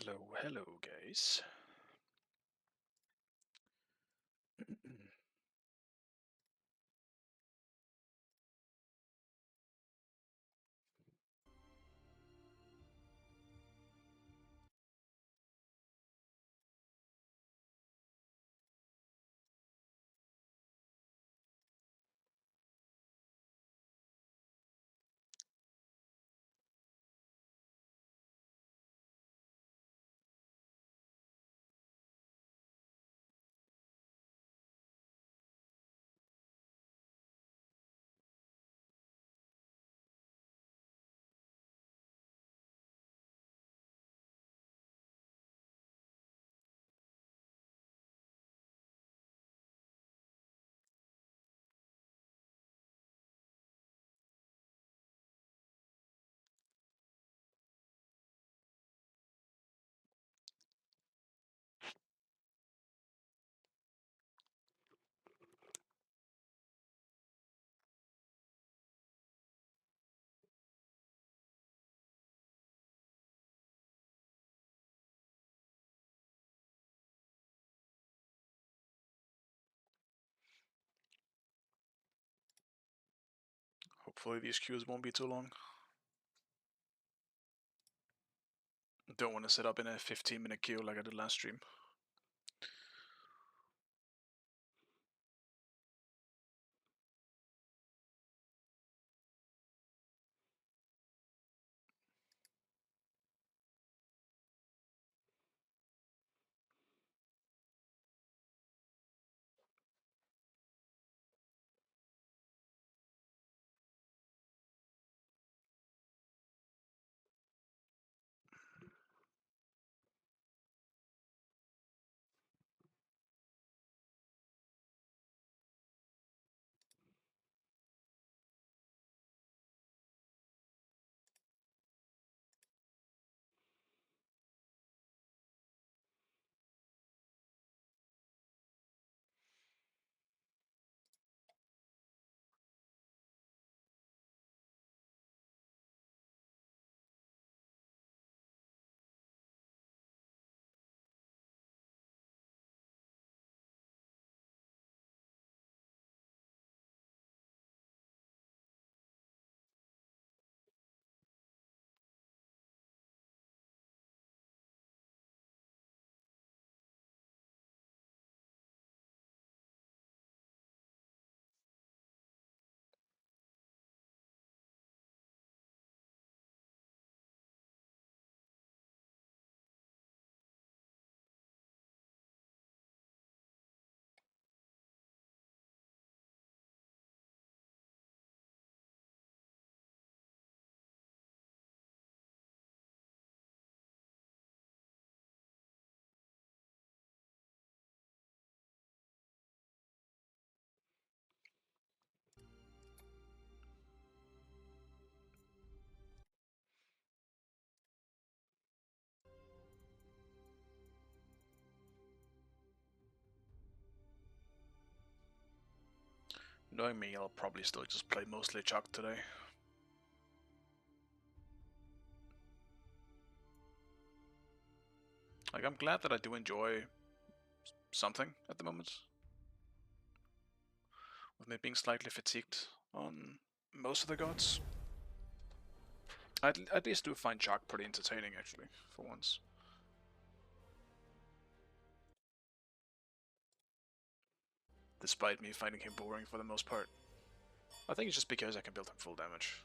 Hello, hello, guys. Hopefully these queues won't be too long. Don't want to set up in a 15-minute queue like I did last stream. Knowing me, I'll probably still just play mostly chaac today. Like, I'm glad that I do enjoy something at the moment. With me being slightly fatigued on most of the gods. I at least do find chaac pretty entertaining, actually, for once. Despite me finding him boring for the most part. I think it's just because I can build him full damage.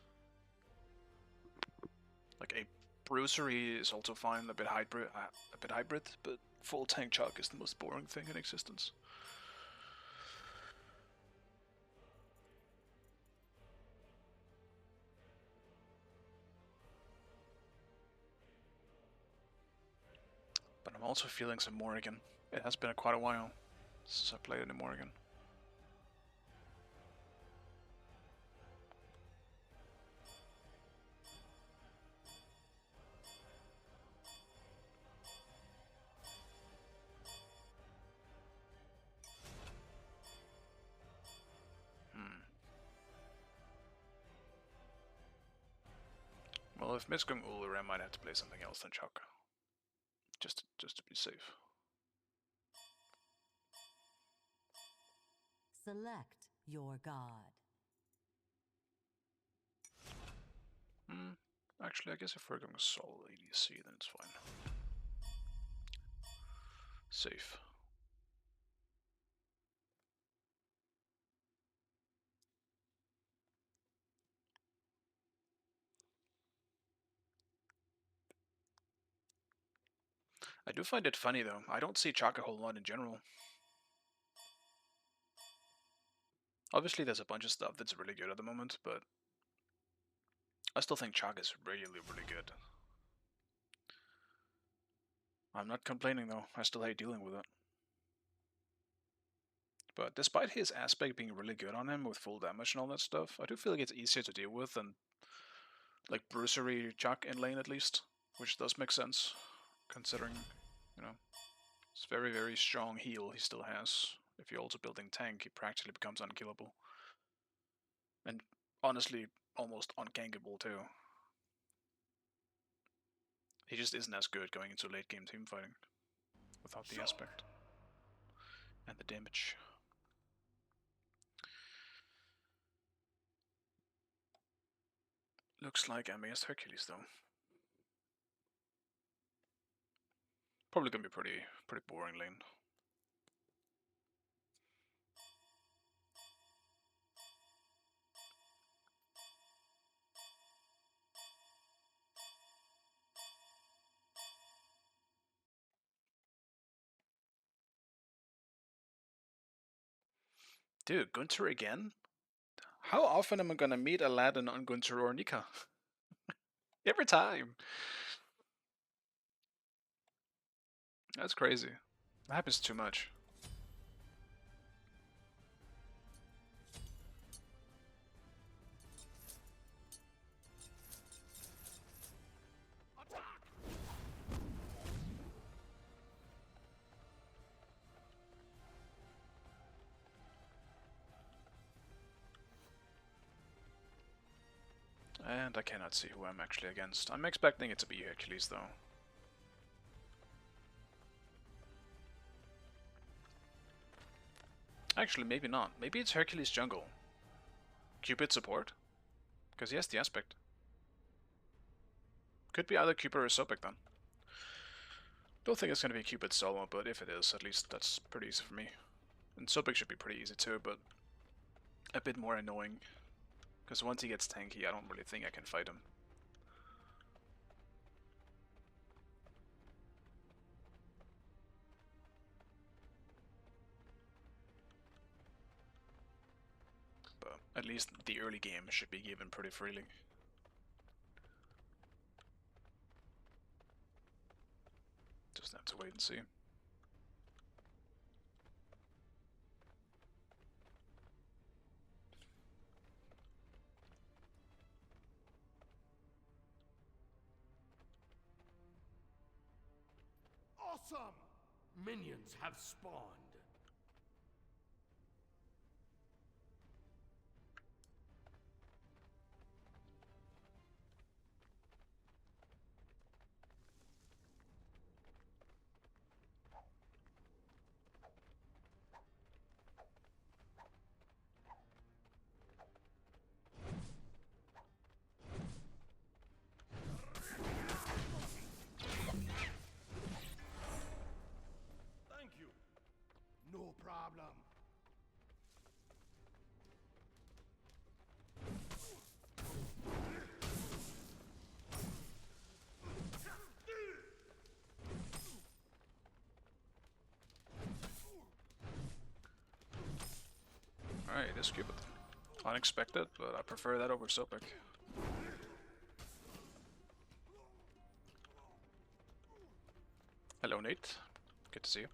Like, a bruisery is also fine, a bit hybrid, but full tank chaac is the most boring thing in existence. But I'm also feeling some Morrigan. It has been quite a while since I played any Morrigan. Well, if mid's going Ulur, I might have to play something else than chaac. just to be safe. Select your god. Actually, I guess if we're going solo ADC, then it's fine. Safe. I do find it funny though. I don't see chaac a whole lot in general. Obviously, there's a bunch of stuff that's really good at the moment, but I still think chaac is really, really good. I'm not complaining though. I still hate dealing with it. But despite his aspect being really good on him with full damage and all that stuff, I do feel like it's easier to deal with than like bruisery chaac in lane at least, which does make sense, considering, you know, it's very, very strong heal he still has. If you're also building tank, he practically becomes unkillable. And honestly, almost ungankable too. He just isn't as good going into late game team fighting without the aspect and the damage. Looks like I missed Hercules though. Probably gonna be pretty boring lane. Dude, Gunter again? How often am I gonna meet Aladdin on Gunter or Nika? Every time. That's crazy. That happens too much. And I cannot see who I'm actually against. I'm expecting it to be Hercules though. Actually, maybe not. Maybe it's Hercules jungle. Cupid support? Because he has the aspect. Could be either Cupid or Sophic then. Don't think it's going to be Cupid solo, but if it is, at least that's pretty easy for me. And Sophic should be pretty easy too, but a bit more annoying. Because once he gets tanky, I don't really think I can fight him. But at least the early game should be given pretty freely. Just have to wait and see. Awesome! Minions have spawned. Thank you. No problem. Alright, this Cupid. Unexpected, but I prefer that over Sophic. Hello, Nate. Good to see you.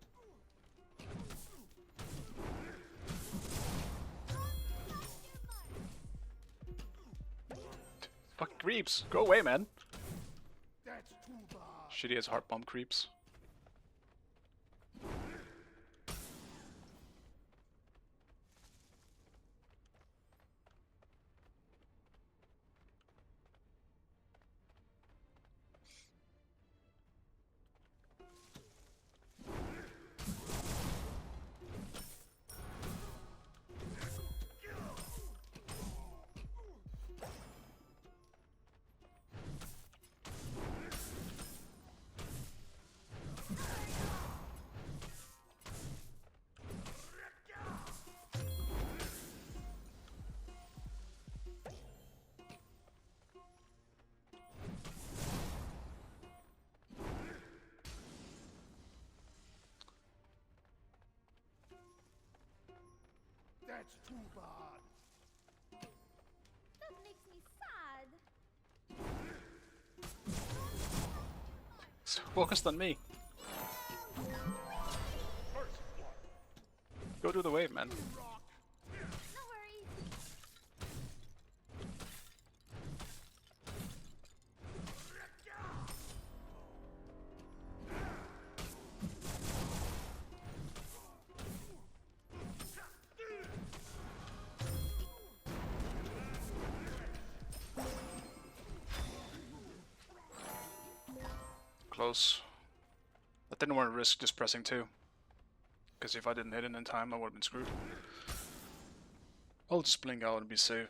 Fuck creeps! Go away, man! That's too bad. Shitty as heart bomb creeps. That's too bad. That makes me sad. It's focused on me. First blood. Go do the wave, man. No worries. Close. I didn't want to risk just pressing 2. Because if I didn't hit it in time, I would have been screwed. I'll just blink out and be safe.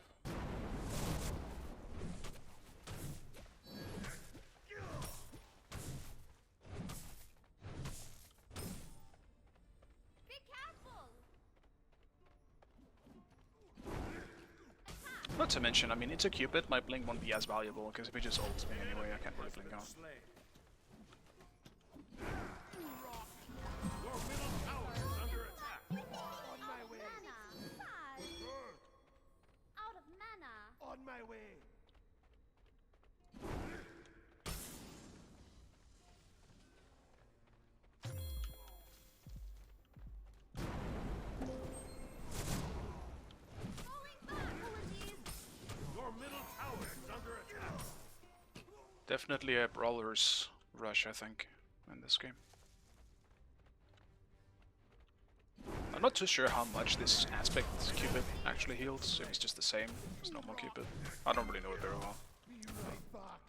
Be careful. Not to mention, I mean, it's a Cupid, my blink won't be as valuable, because if he just ults me anyway, I can't really blink out. Slain. Your middle tower is under attack. On my way. Mana. Sad. Bird. Out of mana. On my way. Falling back. Apologies. Your middle tower is under attack. Definitely a brawler's rush, I think, in this game. I'm not too sure how much this aspect Cupid actually heals, if it's just the same as normal Cupid. I don't really know it very well. Be right back.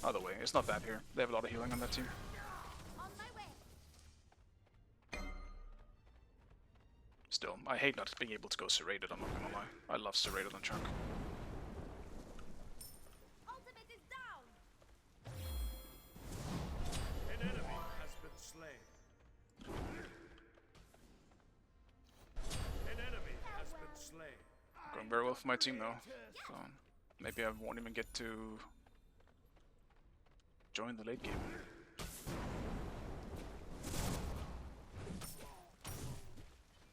Either way, it's not bad here. They have a lot of healing on that team. On my way. Still, I hate not being able to go serrated, I'm not gonna lie. I love serrated on chaac. Ultimate is down. An enemy has been slain. An enemy has been slain. Going very well for my team though, so maybe I won't even get to join the late game.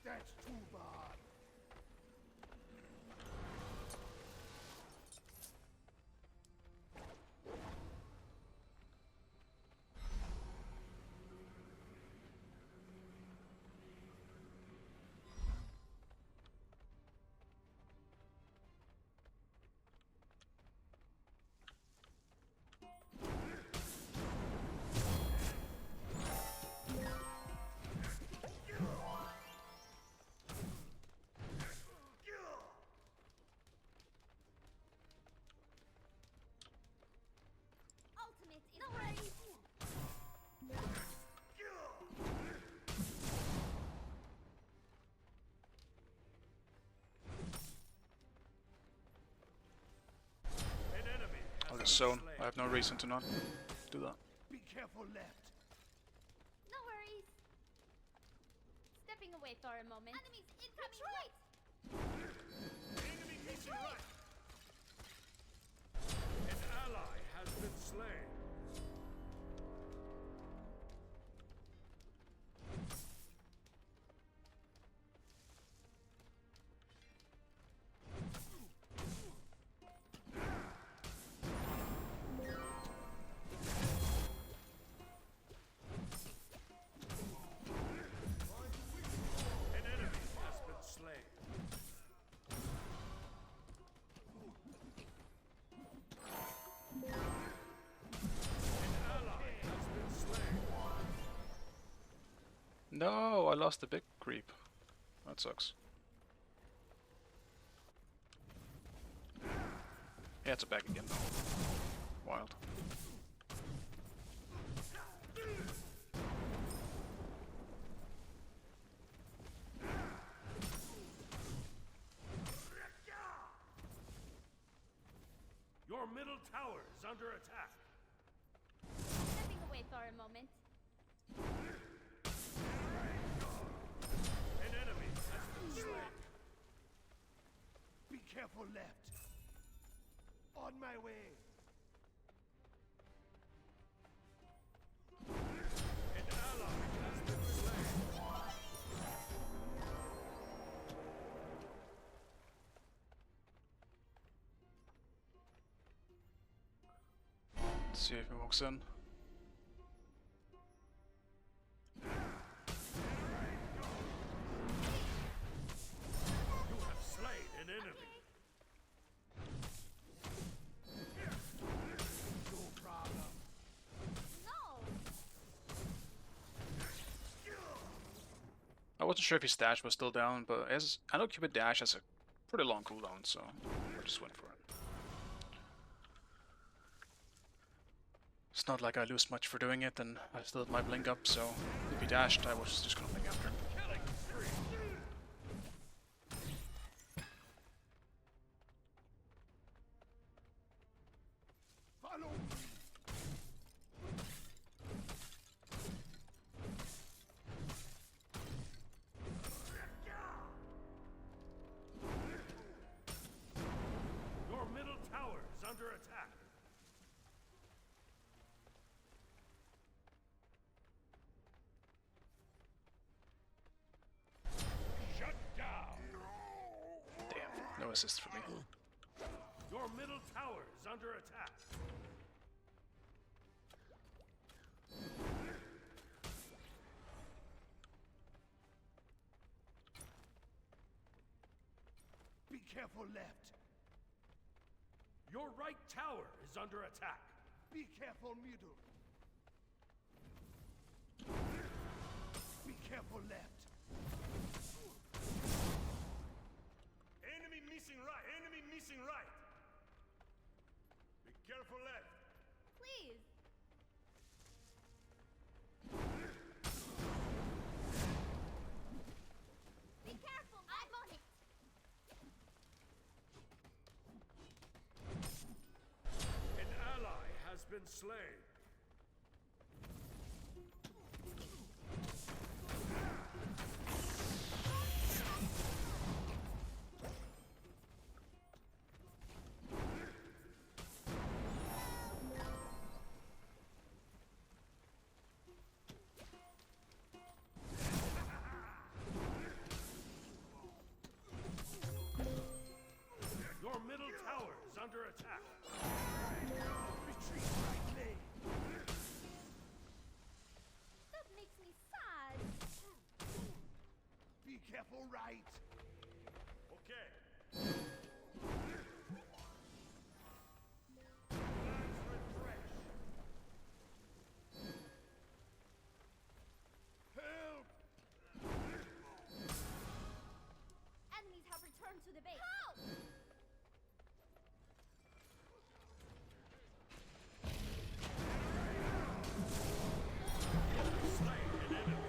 That's too bad. Ultimate is ready. An enemy has I'll been just zone. slain. I have no reason to not do that. Be careful left. No worries. Stepping away for a moment. Enemies incoming. Retreat. Enemy facing right. An ally has been slain. An enemy has been slain. An ally has been slain. No, I lost the big creep. That sucks. Yeah, it's a back again though. Wild. Your middle tower is under attack. Stepping away for a moment. An enemy has been slain. Be careful left. On my way. An ally has been slain. walks in. You have slain an enemy. No problem. No. I wasn't sure if his dash was still down, but as I know Cupid dash has a pretty long cooldown, so I just went for it. It's not like I lose much for doing it, and I still had my blink up, so if he dashed, I was just gonna blink after him. Killing spree. Follow me. Your middle tower is under attack. Shut down. Damn, no assist for me. Your middle tower is under attack. Be careful left. Your right tower is under attack. Be careful middle. Be careful left. Enemy missing right. Enemy missing right. Be careful left. Please. Be careful. I'm on it. An ally has been slain. Your middle tower is under attack. Retreat right lane. That makes me sad. Be careful right. Okay. Let's refresh. Help! Enemies have returned to the base. Help! Slain an enemy.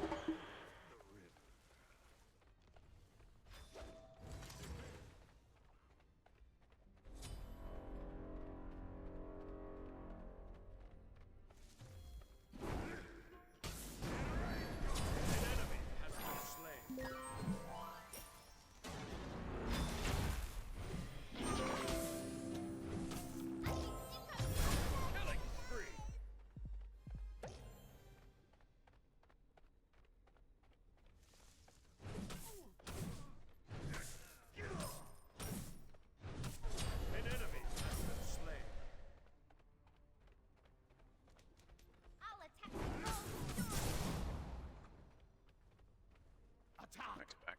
An enemy has been slain. Killing spree. An enemy has been slain. I'll attack the gold. Attack. Back to back.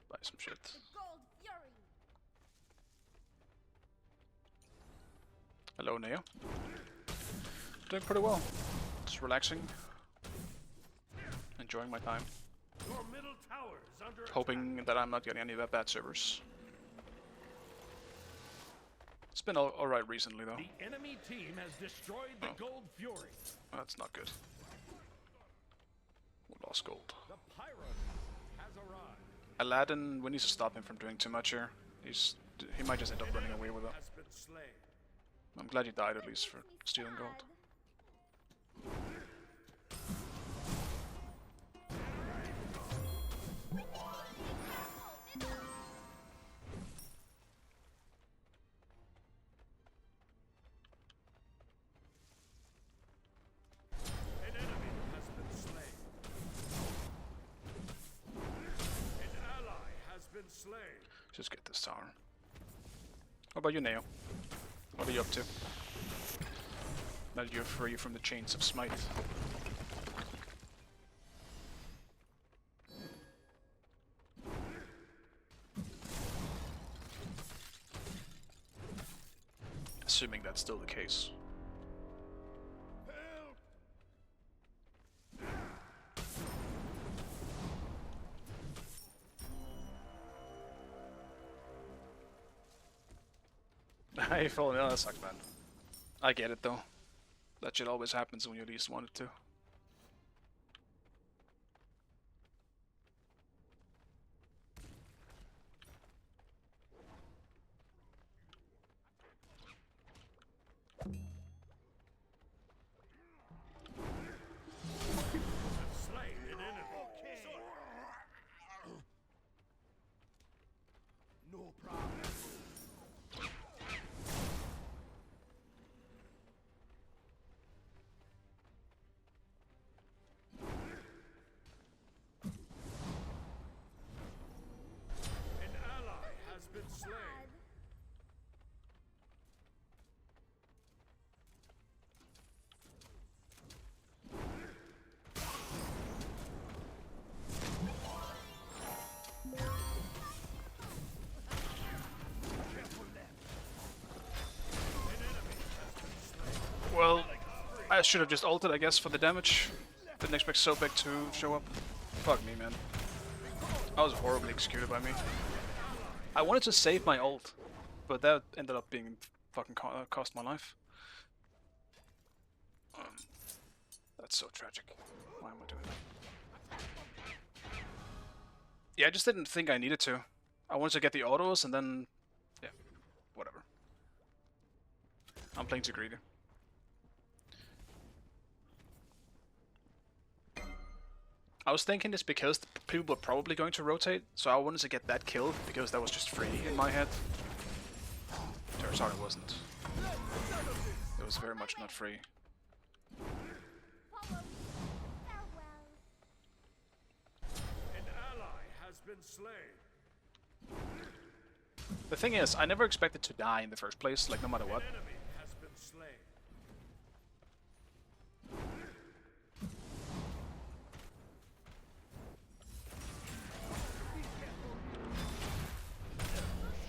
Buy some shit. The gold fury. Hello, Neo. Doing pretty well. Just relaxing. Enjoying my time. Your middle tower is under Hoping that I'm not getting any bad servers. It's been alright recently, though. The enemy team has destroyed the Gold Fury. That's not good. We lost gold. The Pyro has arrived. Aladdin, we need to stop him from doing too much here. He might just end up running away with it. Has been slain. I'm glad he died at least for stealing gold. An enemy has been slain. An ally has been slain. Just get this tower. What about you, Neo? What are you up to? that you're free from the chains of smite. Assuming that's still the case. Hey, Phil, no, that sucks, man. I get it, though. That shit always happens when you least want it to. Slain an enemy. No problem. An ally has been slain. Well, I should have just ulted, I guess, for the damage. Didn't expect so big to show up. Fuck me, man. I was horribly executed by me. I wanted to save my ult, but that ended up being fucking cost my life. That's so tragic. Why am I doing that? Yeah, I just didn't think I needed to. I wanted to get the autos and then... yeah, whatever. I'm playing too greedy. I was thinking this because people were probably going to rotate, so I wanted to get that kill because that was just free in my head. Turns out it wasn't. It was very much not free. Follow me. Farewell. An ally has been slain. The thing is, I never expected to die in the first place, like no matter what. An enemy has been slain.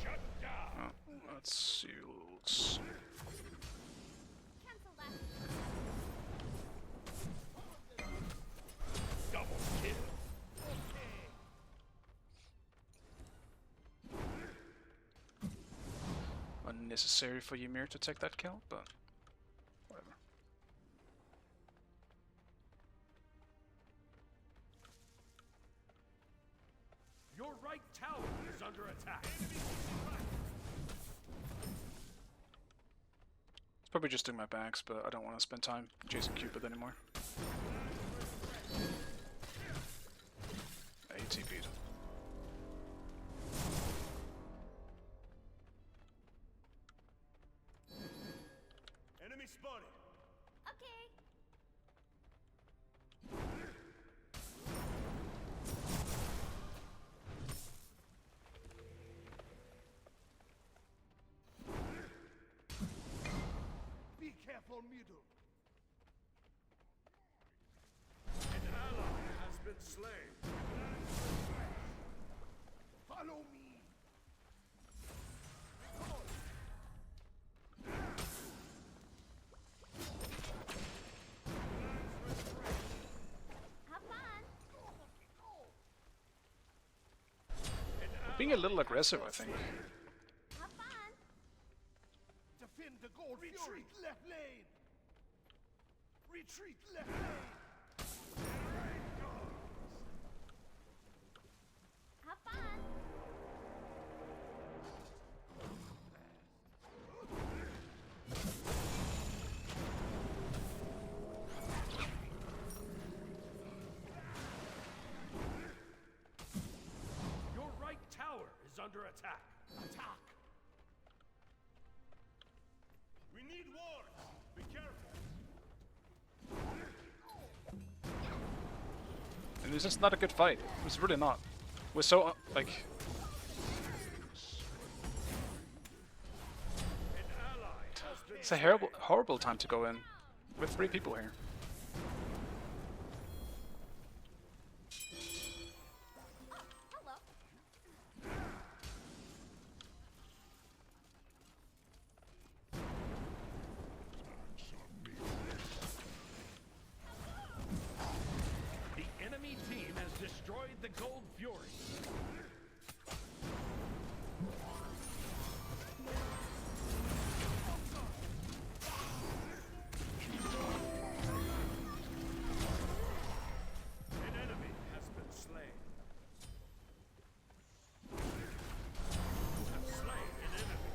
Shut down. Oh, let's see. Let's... Cancel that. Double kill. unnecessary for Ymir to take that kill, but whatever. Your right tower is under attack. It's probably just doing my backs, but I don't want to spend time chasing Cupid anymore. ATP'd. Enemy spotted. Okay. Be careful, middle. An ally has been slain. Follow me. Have fun. Being a little aggressive, I think. Have fun. Defend the gold. Retreat left lane. Retreat left lane. Have fun. Your right tower is under attack. Attack. We need wards. Be careful. And this is not a good fight. It's really not. We're so, like... An ally has been It's a horrible time to go in. With 3 people here. Hello. The enemy team has destroyed the Gold Fury. An enemy has been slain. You have slain an enemy.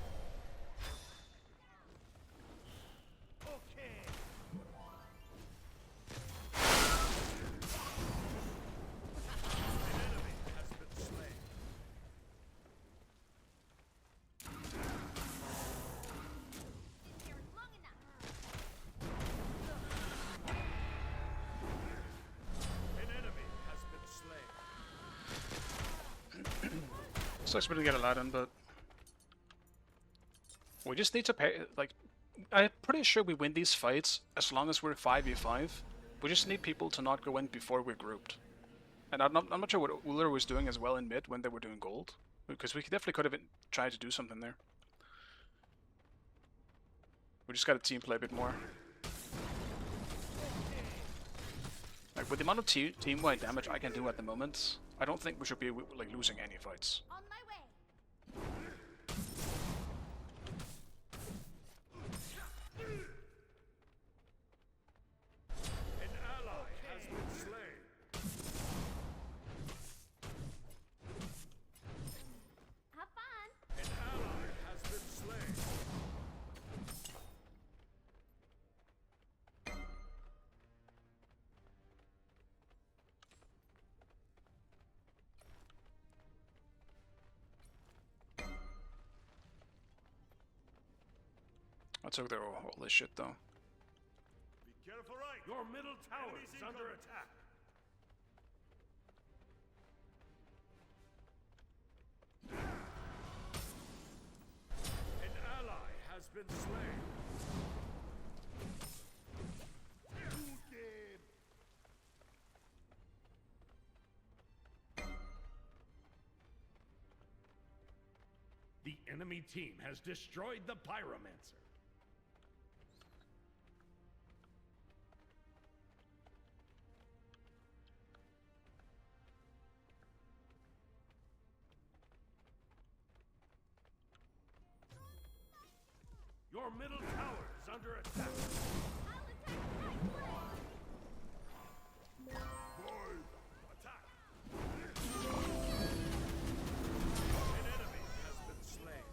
Okay. An enemy has been slain. Here long enough. An enemy has been slain. Sucks we didn't get a lot in, but we just need to pay. Like, I'm pretty sure we win these fights as long as we're 5v5. We just need people to not go in before we're grouped. And I'm not sure what Uller was doing as well in mid when they were doing gold, because we definitely could have tried to do something there. We just got to team play a bit more. Like, with the amount of team-wide damage I can do at the moment, I don't think we should be like losing any fights. On my way. An ally has been slain. Have fun. An ally has been slain. I took their all this shit though. Be careful, right? Your middle tower is under attack. An ally has been slain. The enemy team has destroyed the Pyromancer. Your middle tower is under attack. I'll attack right away. Attack! An enemy has been slain.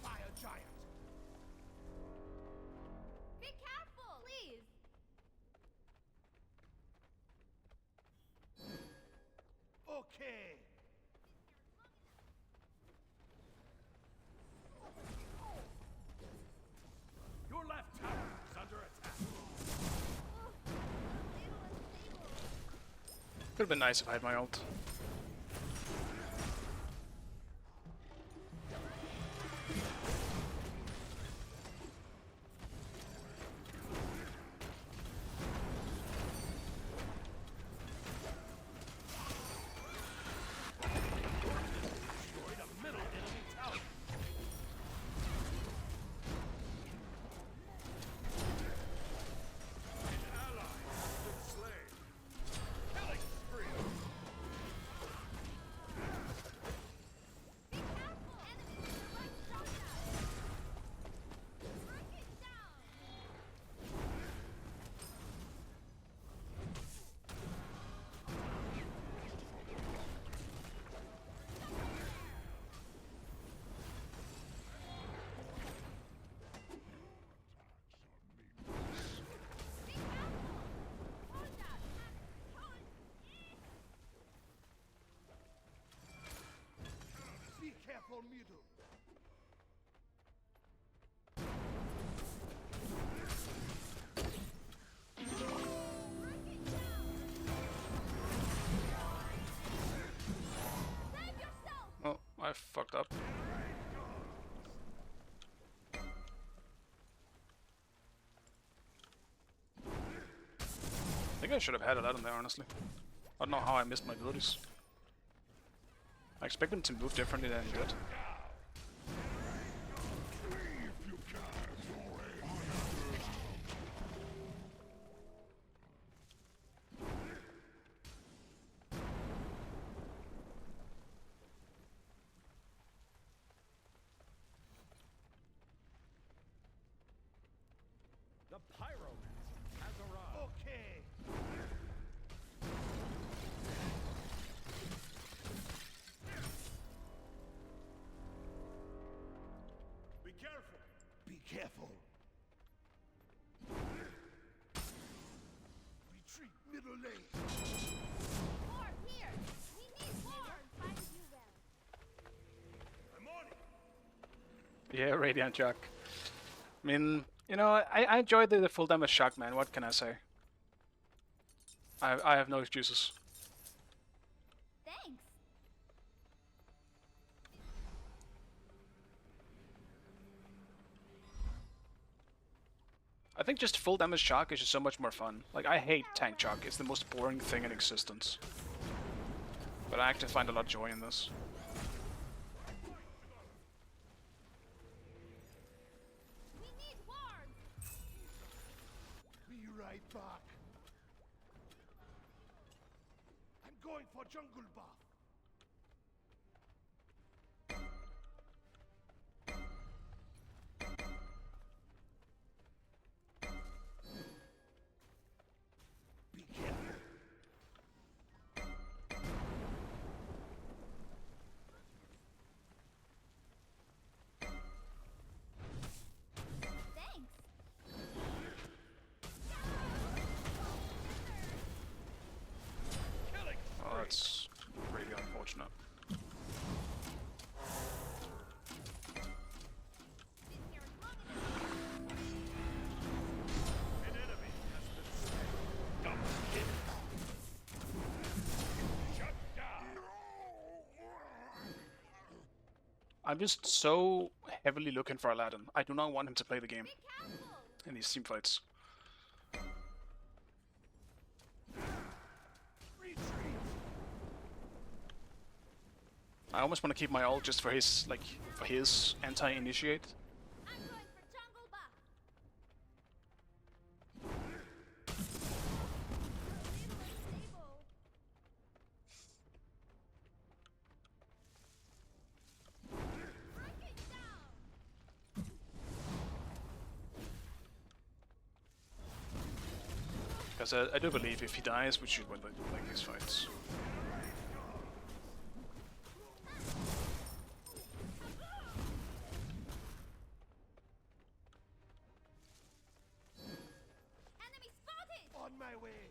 Fire giant! Be careful, please. Okay. Your left tower is under attack. Could have been nice if I had my ult. Destroyed a middle enemy tower. An ally has been slain. Killing spree. Be careful. Enemies are right shot. Break it down. Be careful. Hold up. Be careful, middle. fucked up. I think I should have had it out in there, honestly. I don't know how I missed my abilities. I expect him to move differently than he did. The pyromancer has arrived. Okay. Be careful. Be careful. Retreat middle lane. More here. We need more. Find you well. I'm on it. Yeah, Radiant chaac. I mean, you know, I enjoyed the full damage chaac, man. What can I say? I have no excuses. Thanks. I think just full damage chaac is just so much more fun. Like, I hate tank chaac. It's the most boring thing in existence. But I actually find a lot of joy in this. We need wards. Be right back. I'm going for jungle buff. Be careful. Thanks. Killing. Oh, that's really unfortunate. Been here long enough. An enemy has been slain. Double kill. Shut down. I'm just so heavily looking for Aladdin. I do not want him to play the game Be careful. in these team fights. Retreat. I almost want to keep my ult just for his, like, for his anti-initiate. I'm going for jungle buff. Unstable. Break it down. Because I do believe if he dies, we should win like these fights. Enemy spotted. On my way.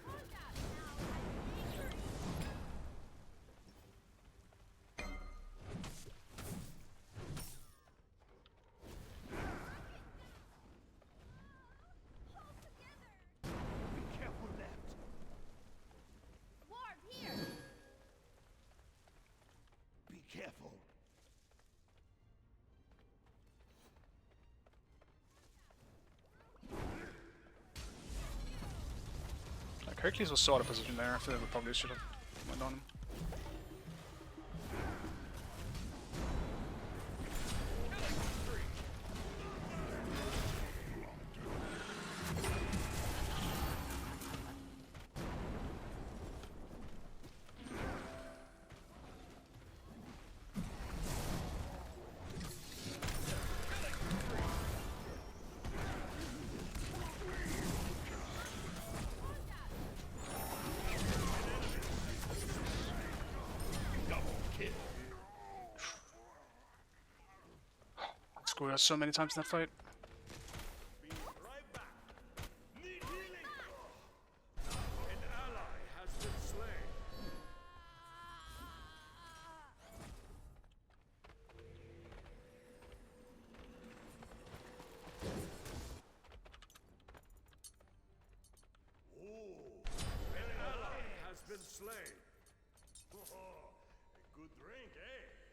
Hold up now. I'm angry. Hold together. Be careful left. Ward here. Be careful. Like, Hercules was so out of position there. I feel like we probably should have went on him. Screwed us so many times in that fight. Be right back. Need healing. An ally has been slain. An ally has been slain. A good drink, eh?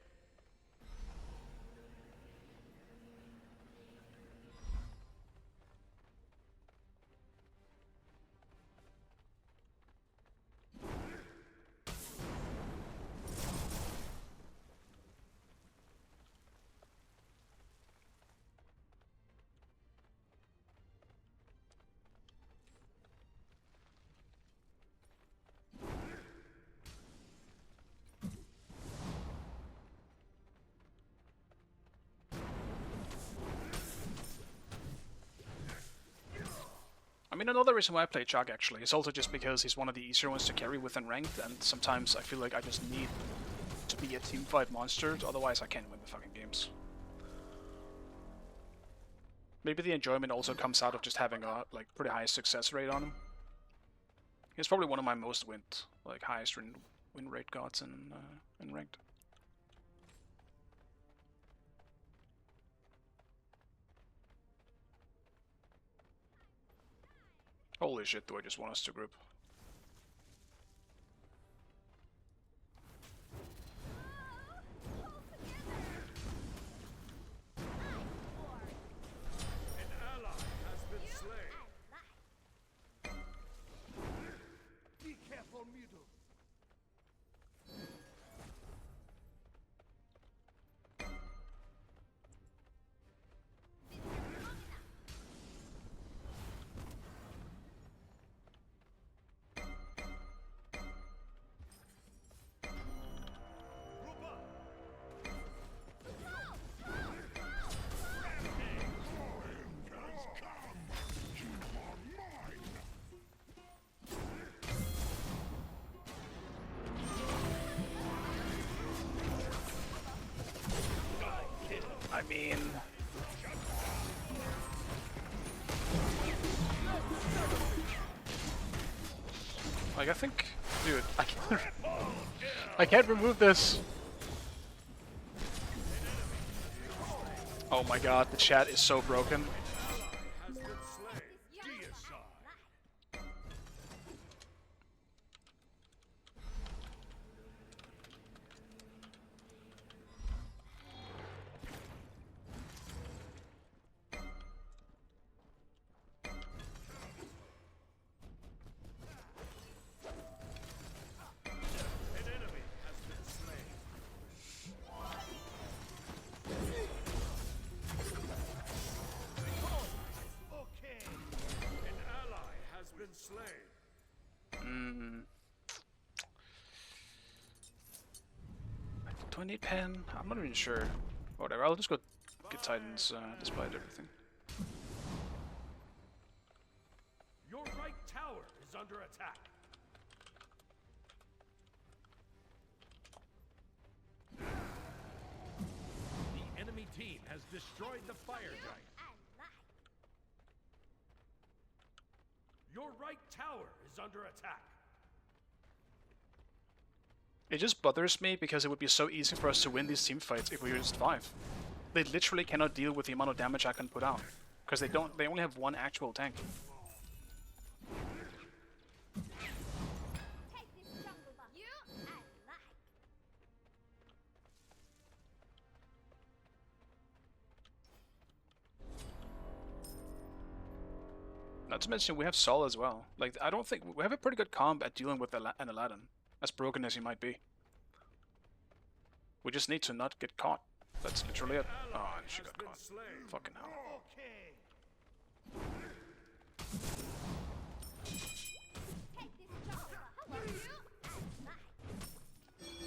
mean, another reason why I play chaac actually is also just because he's one of the easier ones to carry within ranked, and sometimes I feel like I just need to be a teamfight monster, otherwise I can't win the fucking games. Maybe the enjoyment also comes out of just having a like pretty high success rate on him. He's probably one of my most highest win rate gods in ranked. Holy shit, do I just want us to group? An ally has been slain. Be careful, Mido. I mean... Like, I think... Dude, I can't remove this! Oh my god, the chat is so broken. Has been slain. Deicide. An enemy has been slain. Okay. An ally has been slain. Do I need pen? I'm not even sure. Whatever, I'll just go get Titans despite everything. Your right tower is under attack. The enemy team has destroyed the fire giant. Your right tower is under attack. It just bothers me because it would be so easy for us to win these team fights if we were just 5. They literally cannot deal with the amount of damage I can put out. Because they only have one actual tank. Take this jungle buff. You and like. Not to mention we have Sol as well. Like, I don't think... We have a pretty good comp at dealing with an Aladdin. As broken as he might be. We just need to not get caught. That's literally it. Oh, and she got caught. Fucking hell. Okay. Take this jungle buff. Hello, you and like.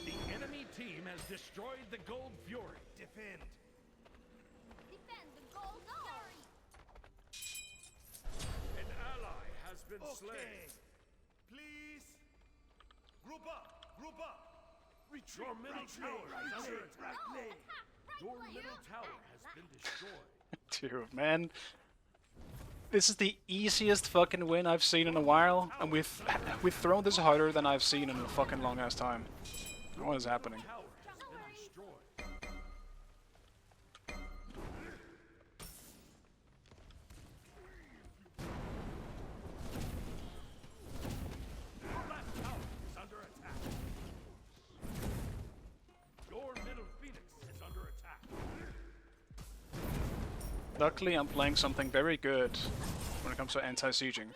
The enemy team has destroyed the Gold Fury. Defend. Defend the gold fury. An ally has been slain. Please. Group up. Group up. Retreat. Your middle tower is under attack. No, attack right Your away. middle You tower and has been like. destroyed. Dude, man. This is the easiest fucking win I've seen in a while, and we've thrown this harder than I've seen in a fucking long ass time. What is happening? Tower has been destroyed. Your left tower is under attack. Your middle phoenix is under attack. Luckily, I'm playing something very good when it comes to anti-sieging.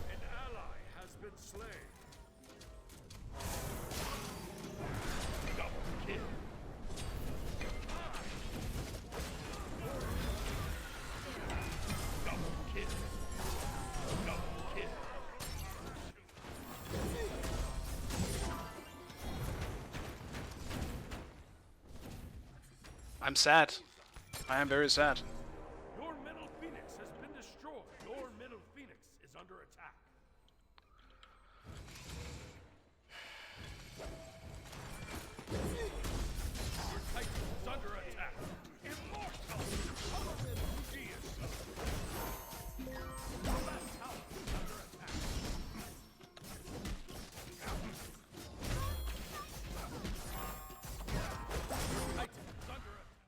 An ally has been slain. Double kill. Double kill. Double kill. I'm sad. I am very sad. Your middle phoenix has been destroyed. Your middle phoenix is under attack. Your titan is under attack. Immortal! Jesus! Your left tower is under attack. Your titan is under attack.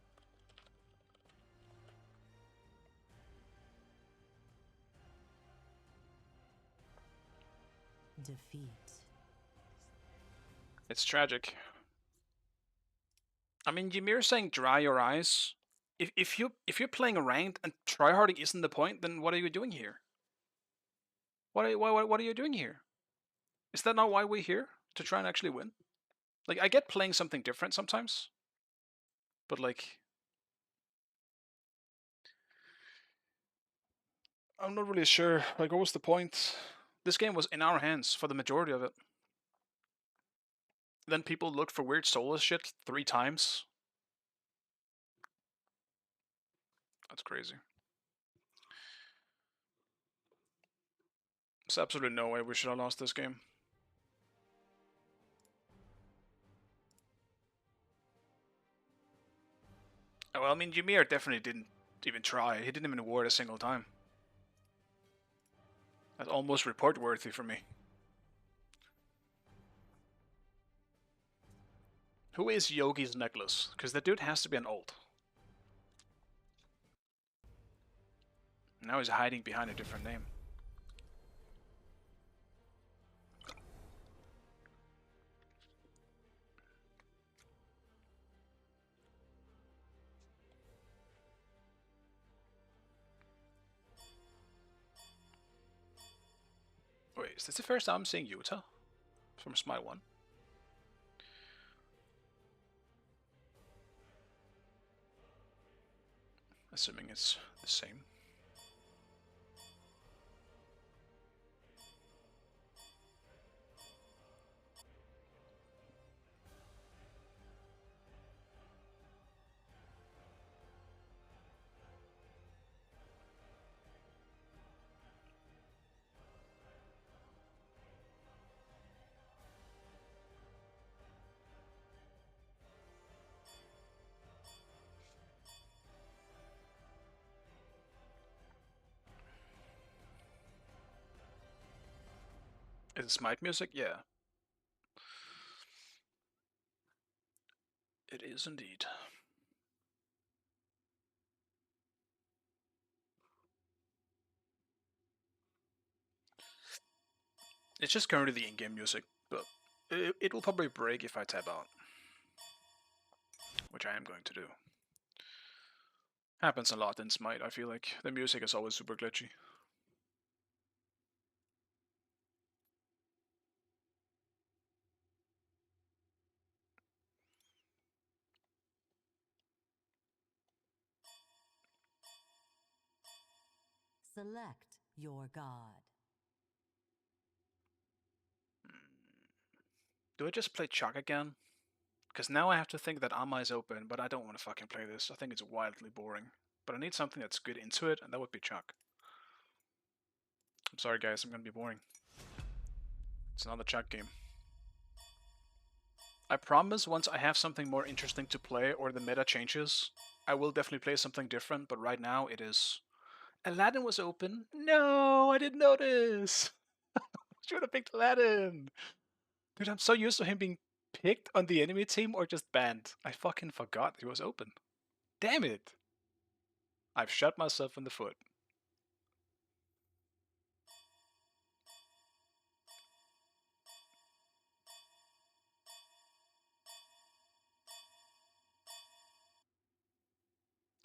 Defeat. It's tragic. I mean, Ymir saying dry your eyes. If you're playing ranked and tryharding isn't the point, then what are you doing here? What are you doing here? Is that not why we're here? To try and actually win? Like, I get playing something different sometimes, but like, I'm not really sure. Like, what was the point? This game was in our hands for the majority of it. Then people looked for weird soulless shit 3 times. That's crazy. There's absolutely no way we should have lost this game. Well, I mean, Ymir definitely didn't even try. He didn't even ward a single time. That's almost report worthy for me. Who is Yogi's necklace? Because the dude has to be an ult. Now he's hiding behind a different name. Wait, is this the first time I'm seeing Utah? From Smite 1? Assuming it's the same. Is it Smite music? Yeah. It is indeed. It's just currently the in-game music, but it will probably break if I tab out. Which I am going to do. Happens a lot in Smite, I feel like. The music is always super glitchy. Select your god. Do I just play chaac again? Because now I have to think that Amma is open, but I don't want to fucking play this. I think it's wildly boring. But I need something that's good into it, and that would be chaac. I'm sorry guys, I'm gonna be boring. It's another chaac game. I promise once I have something more interesting to play or the meta changes, I will definitely play something different, but right now it is... Aladdin was open? No, I didn't notice! Should have picked Aladdin! Dude, I'm so used to him being picked on the enemy team or just banned. I fucking forgot he was open. Damn it! I've shot myself in the foot.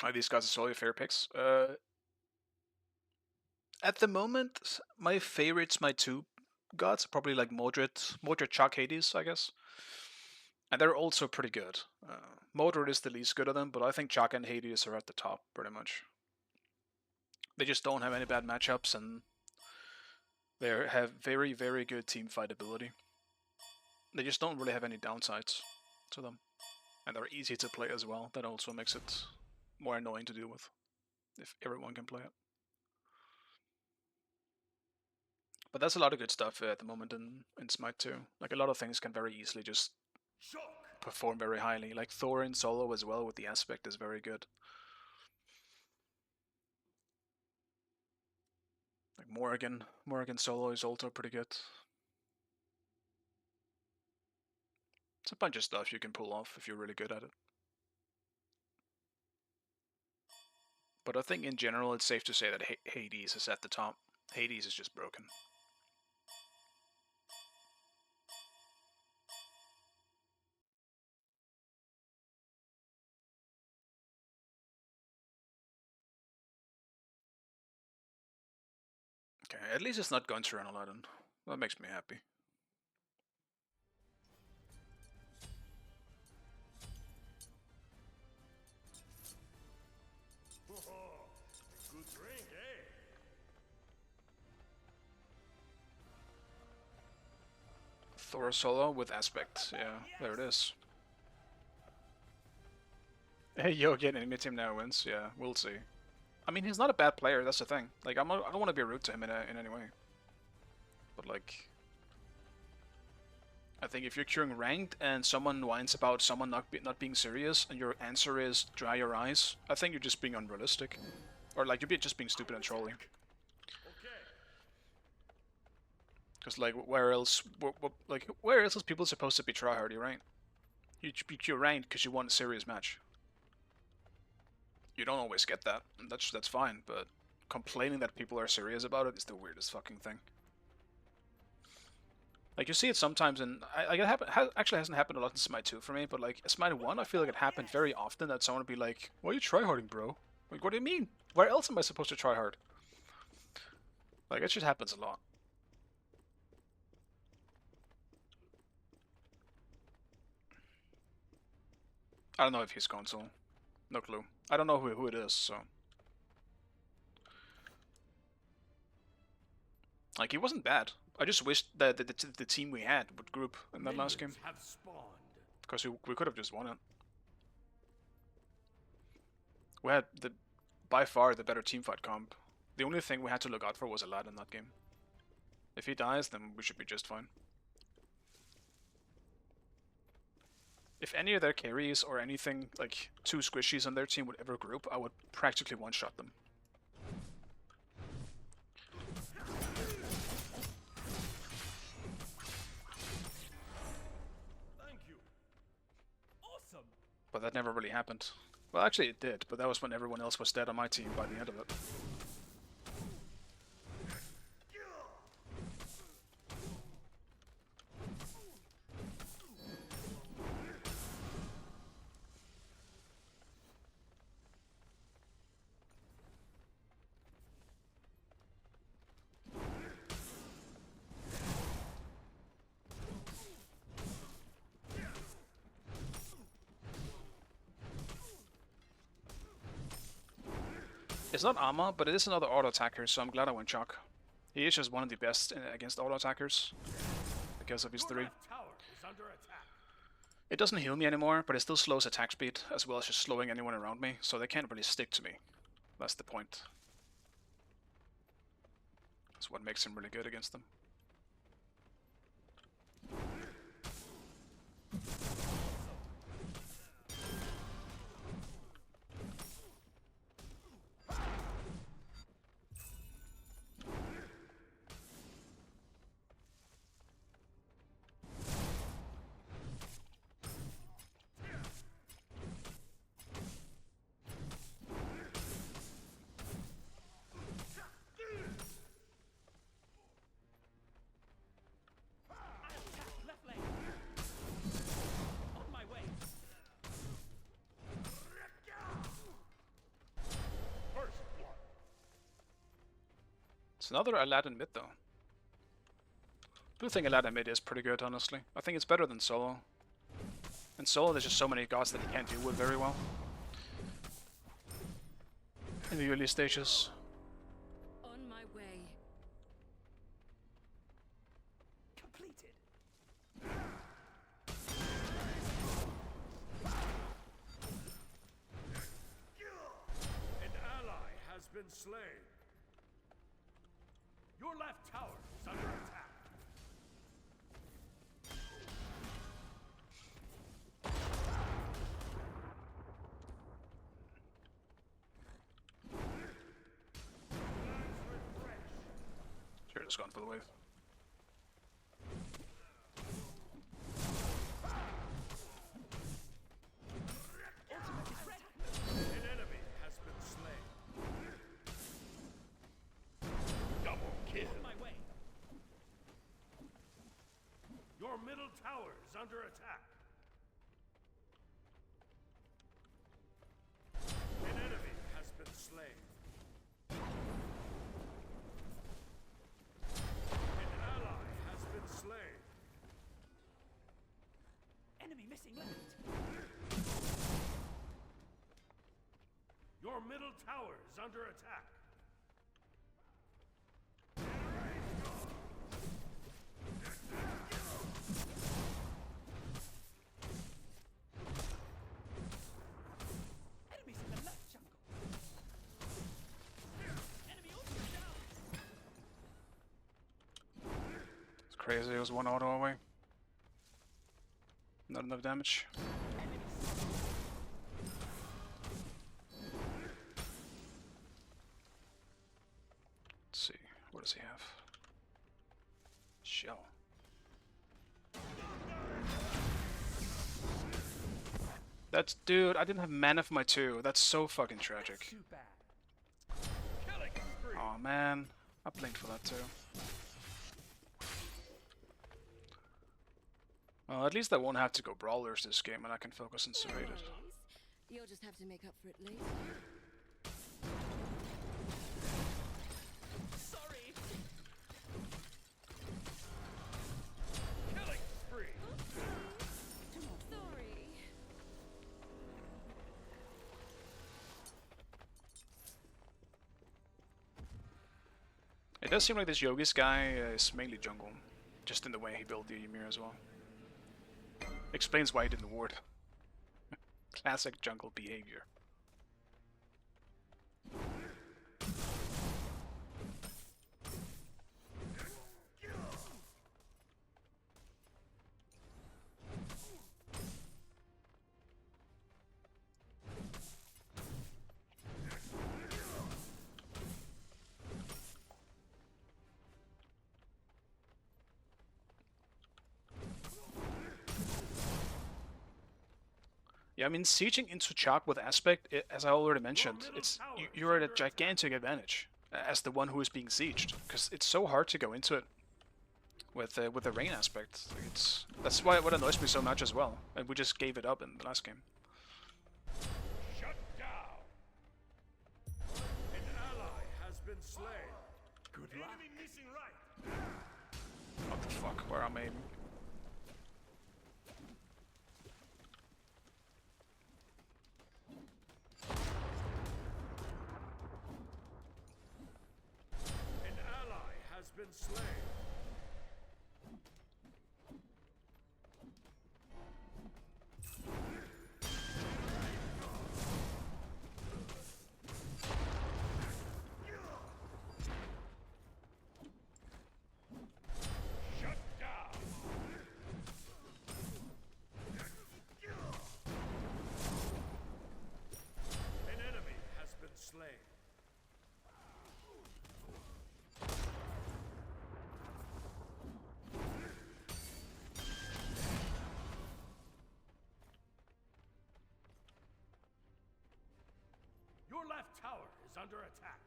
Are these guys solely fair picks? At the moment, my favorites, my 2 gods, are probably like Mordred, chaac, Hades, I guess. And they're also pretty good. Mordred is the least good of them, but I think chaac and Hades are at the top, pretty much. They just don't have any bad matchups, and they have very, very good team fight ability. They just don't really have any downsides to them. And they're easy to play as well. That also makes it more annoying to deal with, if everyone can play it. But there's a lot of good stuff at the moment in Smite too. Like a lot of things can very easily just perform very highly. Like Thor in solo as well with the aspect is very good. Like Morrigan solo is also pretty good. It's a bunch of stuff you can pull off if you're really good at it. But I think in general it's safe to say that Hades is at the top. Hades is just broken. Okay, at least it's not going to run Aladdin. That makes me happy. Good drink, eh? Thor solo with aspect. Yeah, there it is. Hey, yo, again, enemy team now wins. Yeah, we'll see. I mean, he's not a bad player. That's the thing. Like, I don't want to be rude to him in any way. But like, I think if you're queuing ranked and someone whines about someone not being serious, and your answer is dry your eyes, I think you're just being unrealistic, or like you're just being stupid and trolling. Because like, where else? Where else is people supposed to be tryhardy, right? You queue ranked because you want a serious match. You don't always get that, and that's fine. But complaining that people are serious about it is the weirdest fucking thing. Like, you see it sometimes, and actually hasn't happened a lot in Smite 2 for me, but like Smite 1, I feel like it happened very often that someone would be like, "Why are you tryharding, bro? Like, what do you mean? Where else am I supposed to try hard?" Like, it just happens a lot. I don't know if he's console. No clue. I don't know who it is, so. Like, he wasn't bad. I just wished that the team we had would group in that last game. Because we could have just won it. We had by far the better teamfight comp. The only thing we had to look out for was Aladdin in that game. If he dies, then we should be just fine. If any of their carries or anything, like 2 squishies on their team would ever group, I would practically one-shot them. Thank you. Awesome. But that never really happened. Well, actually it did, but that was when everyone else was dead on my team by the end of it. It's not armor, but it is another auto attacker, so I'm glad I went chaac. He is just one of the best against auto attackers because of his 3. It doesn't heal me anymore, but it still slows attack speed as well as just slowing anyone around me, so they can't really stick to me. That's the point. That's what makes him really good against them. It's another Aladdin mid though. I do think Aladdin mid is pretty good, honestly. I think it's better than solo. In solo there's just so many gods that he can't deal with very well in the early stages. On my way. Completed. been slain. Your left tower is under attack. Sure, just gone for the wave. An enemy has been slain. Double kill. My way. Your middle tower is under attack. An enemy has been slain. An ally has been slain. Enemy missing left. Your middle tower is under attack. Enemies in the left jungle. Enemy ultimate down. It's crazy, it was one auto away. Not enough damage. Let's see, what does he have? Shell. That's, dude, I didn't have mana for my 2. That's so fucking tragic. Too bad. Killing spree. Oh man, I blinked for that too. Well, at least I won't have to go brawlers this game and I can focus on serrated. Worries. You'll just have to make up for it later. Sorry. Killing spree. Sorry. It does seem like this Yogis guy is mainly jungle, just in the way he built the Ymir as well. Explains why he didn't ward. Classic jungle behavior. Yeah, I mean, sieging into chaac with aspect, as I already mentioned, you're at a gigantic advantage as the one who is being sieged, because it's so hard to go into it with the rain aspect. That's why what annoys me so much as well, and we just gave it up in the last game. Shut down. An ally has been slain. Good luck. Enemy missing right. What the fuck? Where am I aiming? An ally has been slain. Shut down. An enemy has been slain. Your left tower is under attack.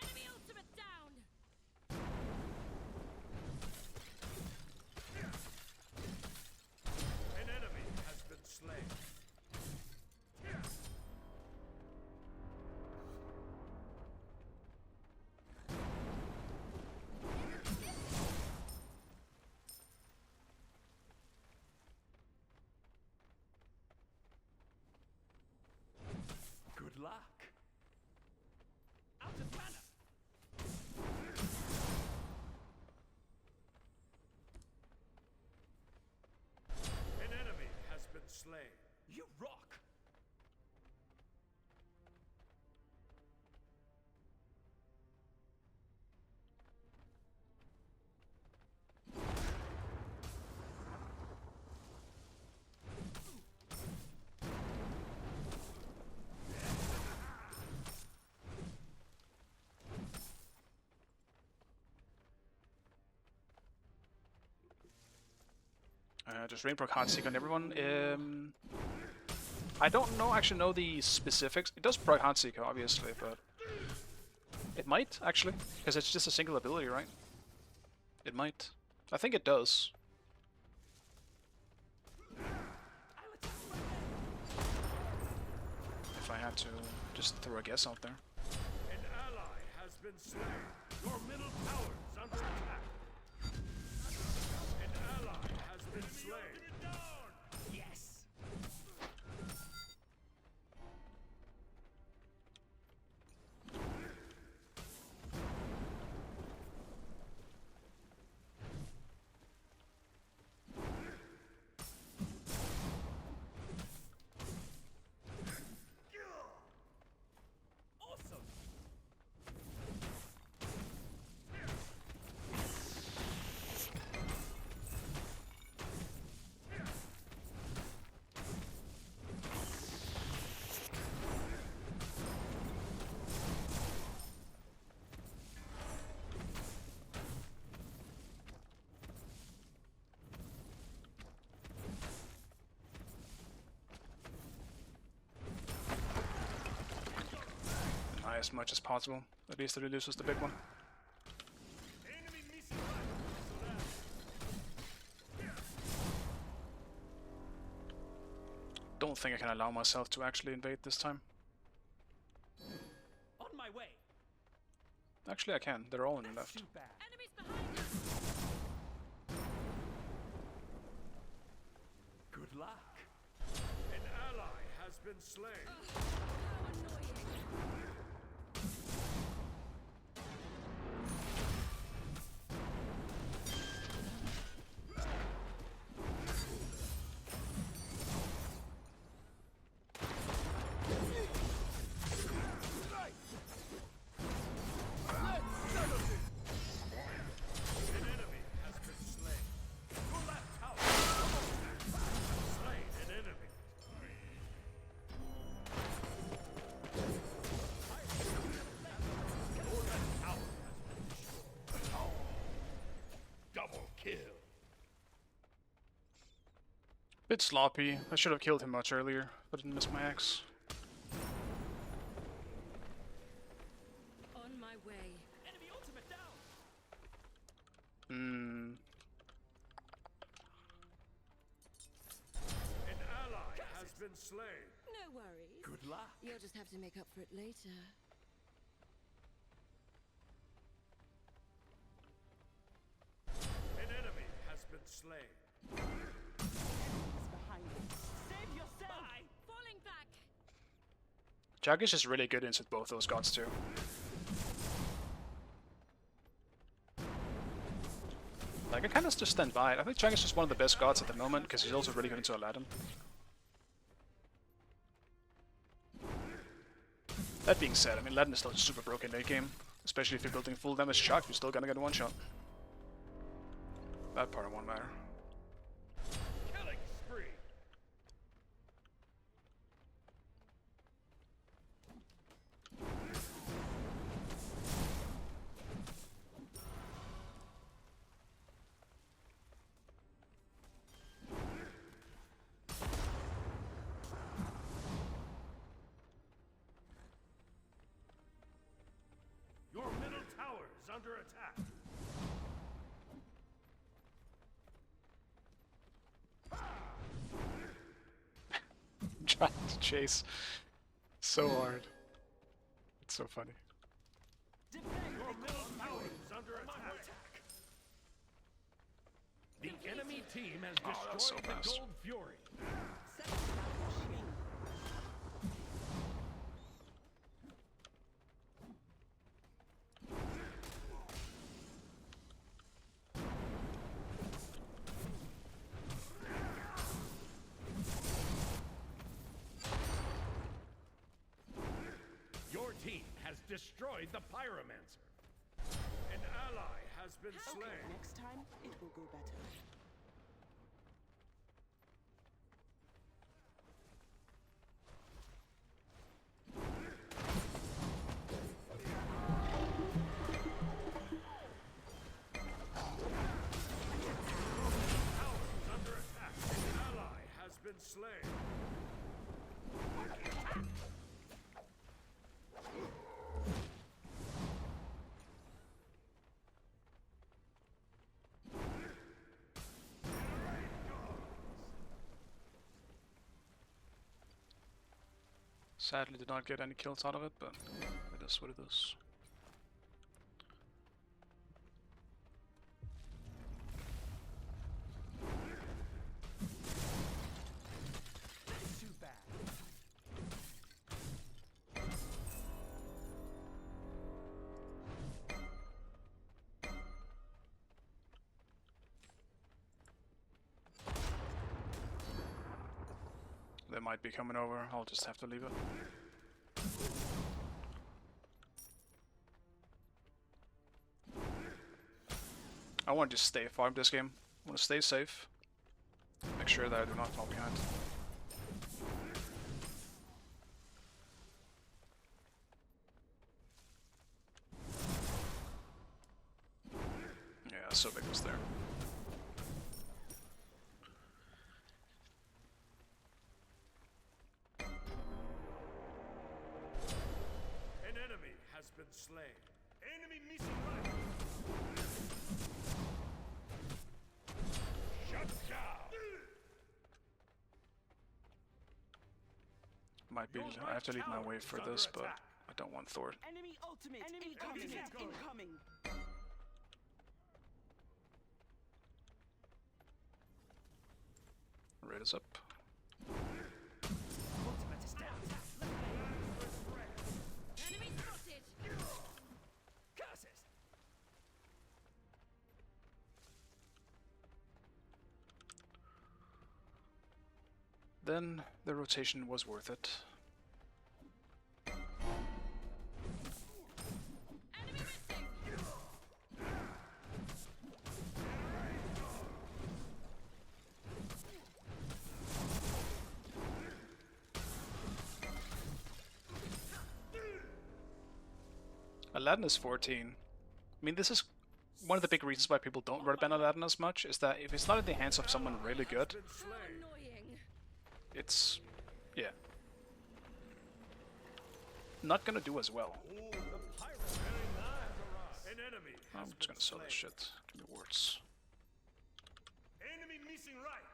Enemy ultimate down. An enemy has been slain. Just Rainbrook Heartseek on everyone. I don't actually know the specifics. It does proc Heartseeker, obviously, but it might actually, because it's just a single ability, right? It might. I think it does. If I had to just throw a guess out there. An ally has been slain. Your middle tower is under attack. An ally has been slain. Yes. Awesome. As much as possible. At least it reduces the big one. Enemy missile light. Don't think I can allow myself to actually invade this time. On my way. Actually, I can. They're all in the That's left. too bad. Enemies behind us! Good luck. An ally has been slain. How annoying! An enemy has been slain. Your left tower. Slain an enemy. Your left tower has been destroyed. Double kill. Bit sloppy. I should have killed him much earlier, but didn't miss my axe. On my way. Enemy ultimate down. An ally has been slain. No worries. Good luck. You'll just have to make up for it later. An enemy has been slain. Save yourself. Bye. Falling back! Chaac is just really good into both those gods too. Like, I kind of just stand by it. I think Chaac is just one of the best gods at the moment, because he's also really good into Aladdin. That being said, I mean, Aladdin is still super broken late game. Especially if you're building full damage Chaac, you're still gonna get one shot. That part won't matter. Killing spree. Your middle tower is under attack. I'm trying to chase so hard. It's so funny. Your middle tower is under attack. The enemy team has that's so destroyed the fast. Gold Fury. Your team has destroyed the Pyromancer. An ally has been slain. Next time, it will go better. Tower is under attack. Sadly did not get any kills out of it, but it is what it is. Too bad. They might be coming over, I'll just have to leave it. I want to just stay farm this game. I want to stay safe. Make sure that I do not fall behind. Yeah, so big was there. An enemy has been slain. Enemy missing right. Shut down. Might be. I have to lead my way for this, but I don't want Thor. Enemy ultimate. Enemy incoming. ultimate. Incoming. Raid is up. Ultimate is down. Enemy spotted. Curses. Then the rotation was worth it. Enemy missing. Aladdin is 14. I mean, this is one of the big reasons why people don't red ban Aladdin as much, is that if it's not in the hands of someone really good, How annoying. it's, yeah, not gonna do as well. An enemy has I'm just gonna sell this shit. Give me wards. Enemy missing right.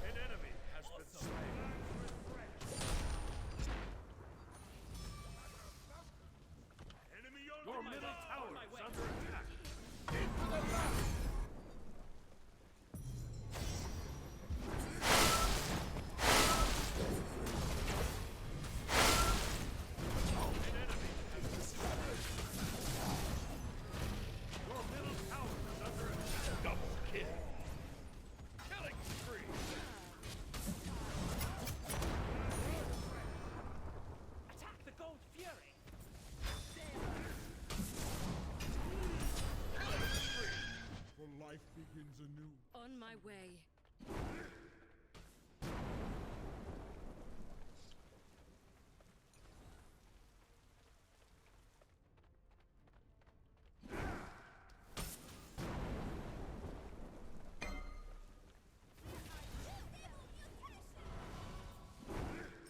An enemy has been slain. Enemy on your middle tower is under attack. Into the battle. An enemy has been slain. Your middle tower is under attack. Double kill. Killing spree. Attack the Gold Fury. For life begins anew. On my way.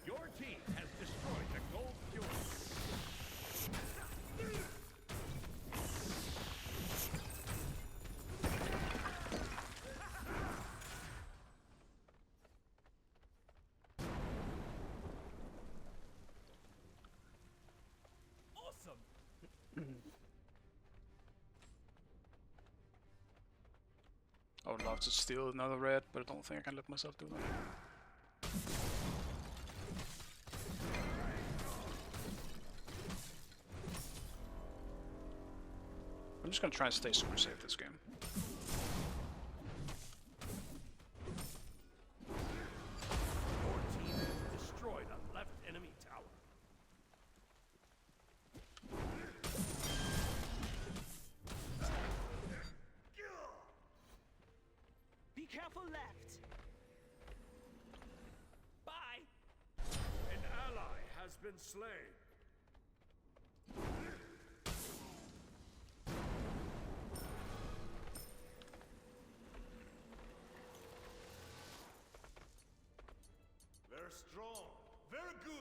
Your team has destroyed the Gold Fury. Awesome. I would love to steal another red, but I don't think I can let myself do that. I'm just gonna try and stay super safe this game. Your team has destroyed a left enemy tower. Be careful left. Bye. An been slain. Very strong. Very good.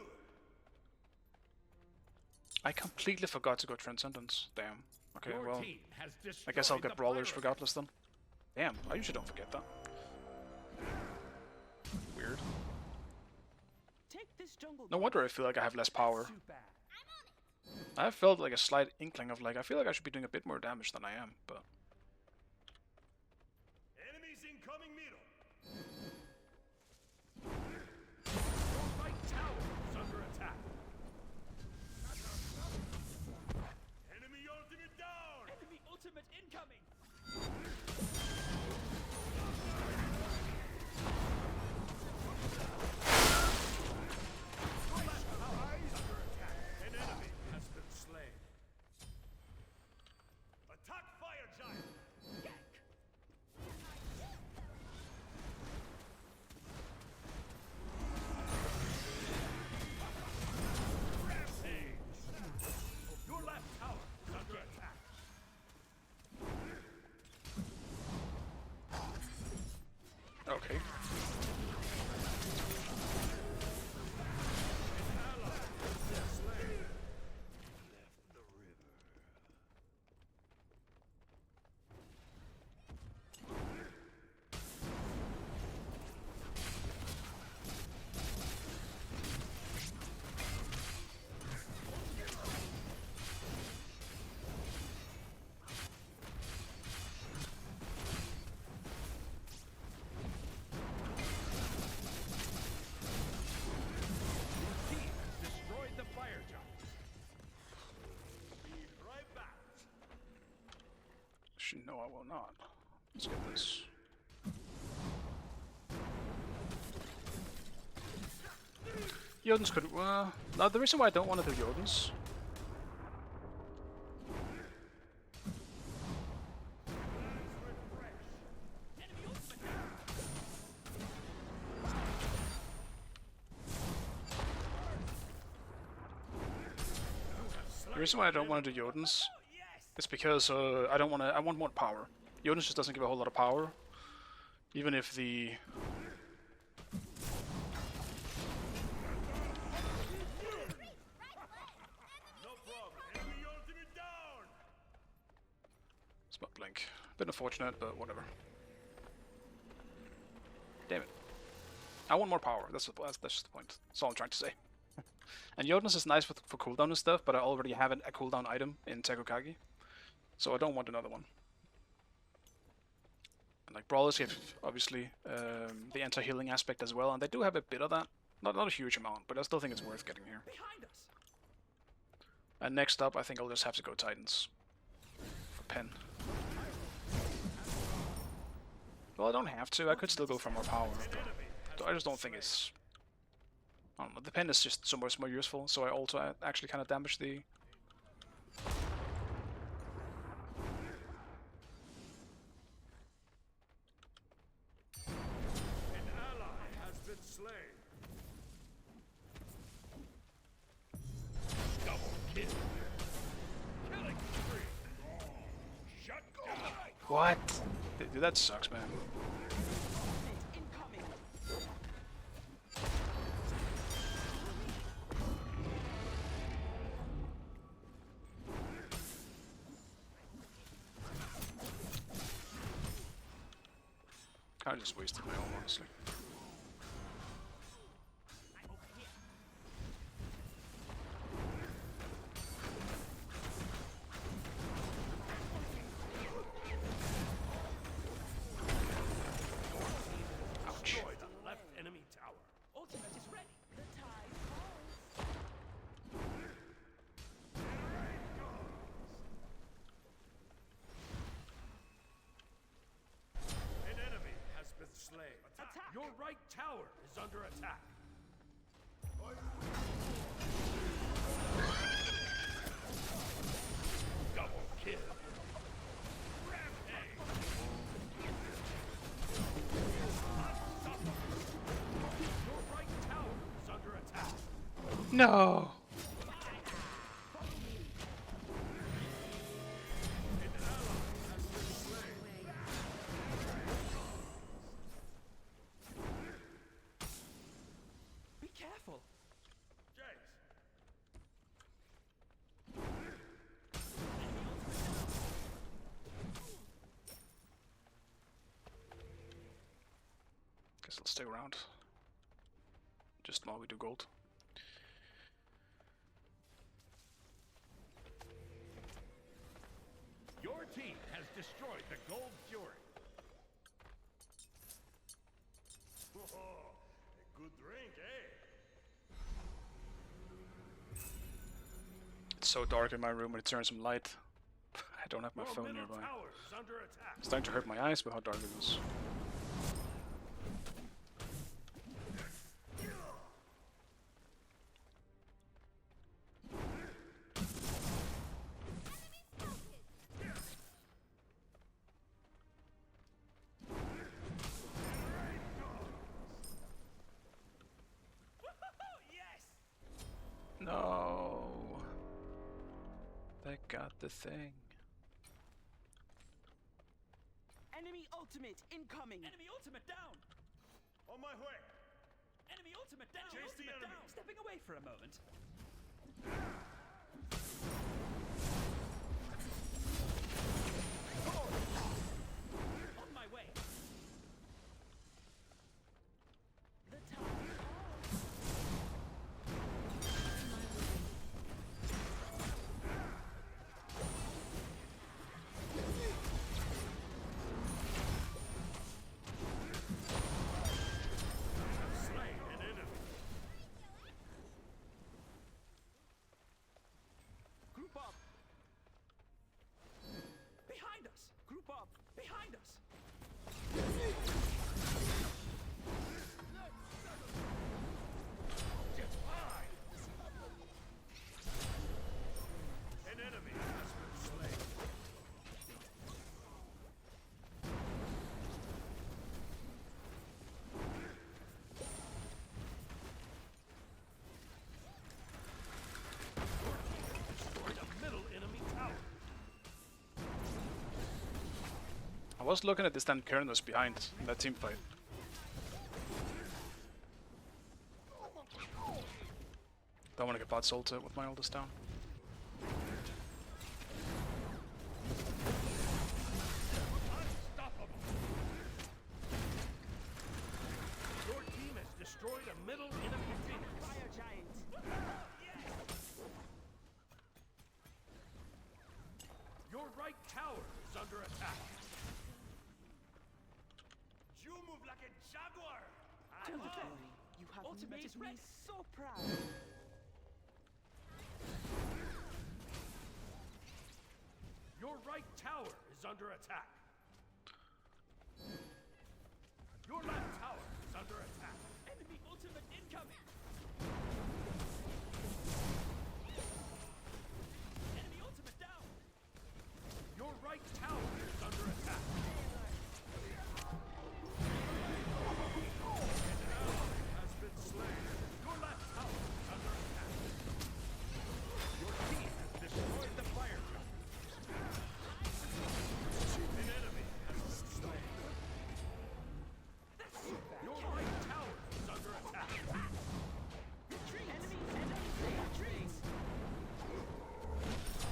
I completely forgot to go Transcendence. Damn. Okay, Your well, team has I guess I'll destroyed get the Brawlers fire regardless then. Damn, I usually don't forget that. Weird. Take this jungle. No wonder I feel like I have less power. Too bad. I have felt like a slight inkling of like, I feel like I should be doing a bit more damage than I am, but... Enemies incoming middle. Your right tower is under attack. Enemy ultimate down. Enemy ultimate incoming. Under attack. An enemy has been slain. Attack fire giant. Rampage. Your left tower is under attack. Okay. Team has destroyed the fire giant. Be right back. No, I will not. Let's get this. Jotuns could... no, the reason why I don't want to do Jotuns... The reason why I don't want to do Jotuns is because I don't want to. I want more power. Jotuns just doesn't give a whole lot of power, even if the No problem. Enemy ultimate down. Spot blink. Bit unfortunate, but whatever. Damn it! I want more power. That's just the point. That's all I'm trying to say. And Jotuns is nice for cooldown and stuff, but I already have a cooldown item in Tekokage, so I don't want another one. And like Brawlers have obviously the anti-healing aspect as well, and they do have a bit of that. Not a huge amount, but I still think it's worth getting here. Behind us. And next up, I think I'll just have to go Titans for Pen. Well, I don't have to. I could still go for more power, but I just don't think it's... I don't know, the Pen is just so much more useful, so I also actually kind of damage the... An ally has been slain. Double kill. Killing spree. Shut down. What? Dude, that sucks, man. Incoming. Kinda just wasted my own, honestly. Ouch. Destroy the left enemy tower. Ultimate is ready. The tide falls. An enemy has been slain. Attack. Your right tower is under attack. Double kill. Rampage. Unstoppable. Your right tower is under attack. No! Be careful. Jace. Guess I'll stay around. Just while we do gold. Your team has destroyed the Gold Fury. Oh, a good drink, eh? It's so dark in my room, and turn some light. I don't have my Your phone middle nearby. tower is under attack. It's starting to hurt my eyes with how dark it is. Yes. No! They got the thing. Enemy ultimate incoming. Enemy ultimate down. On my way. Enemy ultimate down. Chase the ultimate enemy. down. Stepping away for a moment. On my way. The time. Slay an enemy. Group up. Behind us. Group up. Behind us. Get high. An enemy has been slain. Destroyed a middle enemy tower. I was looking at this damn Kernus behind in that team fight. Don't want to get bot salted with my oldest down. Unstoppable. Your team has destroyed a middle enemy phoenix. Fire giant. Your right tower is under attack. You move like a jaguar. Don't worry. You have Ultimate made is me ready. so proud. Your right tower is under attack. Your left tower is under attack. Enemy ultimate incoming. Enemy ultimate down. Your right tower is under attack. An ally has been slain. Your left tower is under attack. Your team has destroyed the fire tower. An enemy has been slain. Your right tower is under attack. Enemy retreat.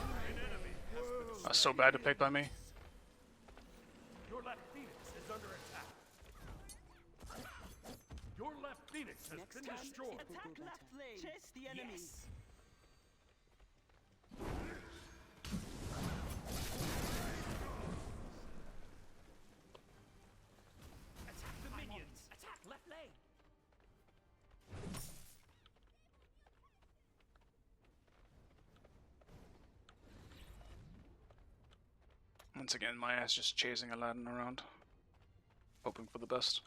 An enemy has been That's so bad played by me. Your left phoenix is under attack. Your left phoenix has Next been time, destroyed. attack left lane. Chase the enemy. Yes. Attack the minions. Attack left lane. Once again, my ass just chasing Aladdin around. Hoping for the best.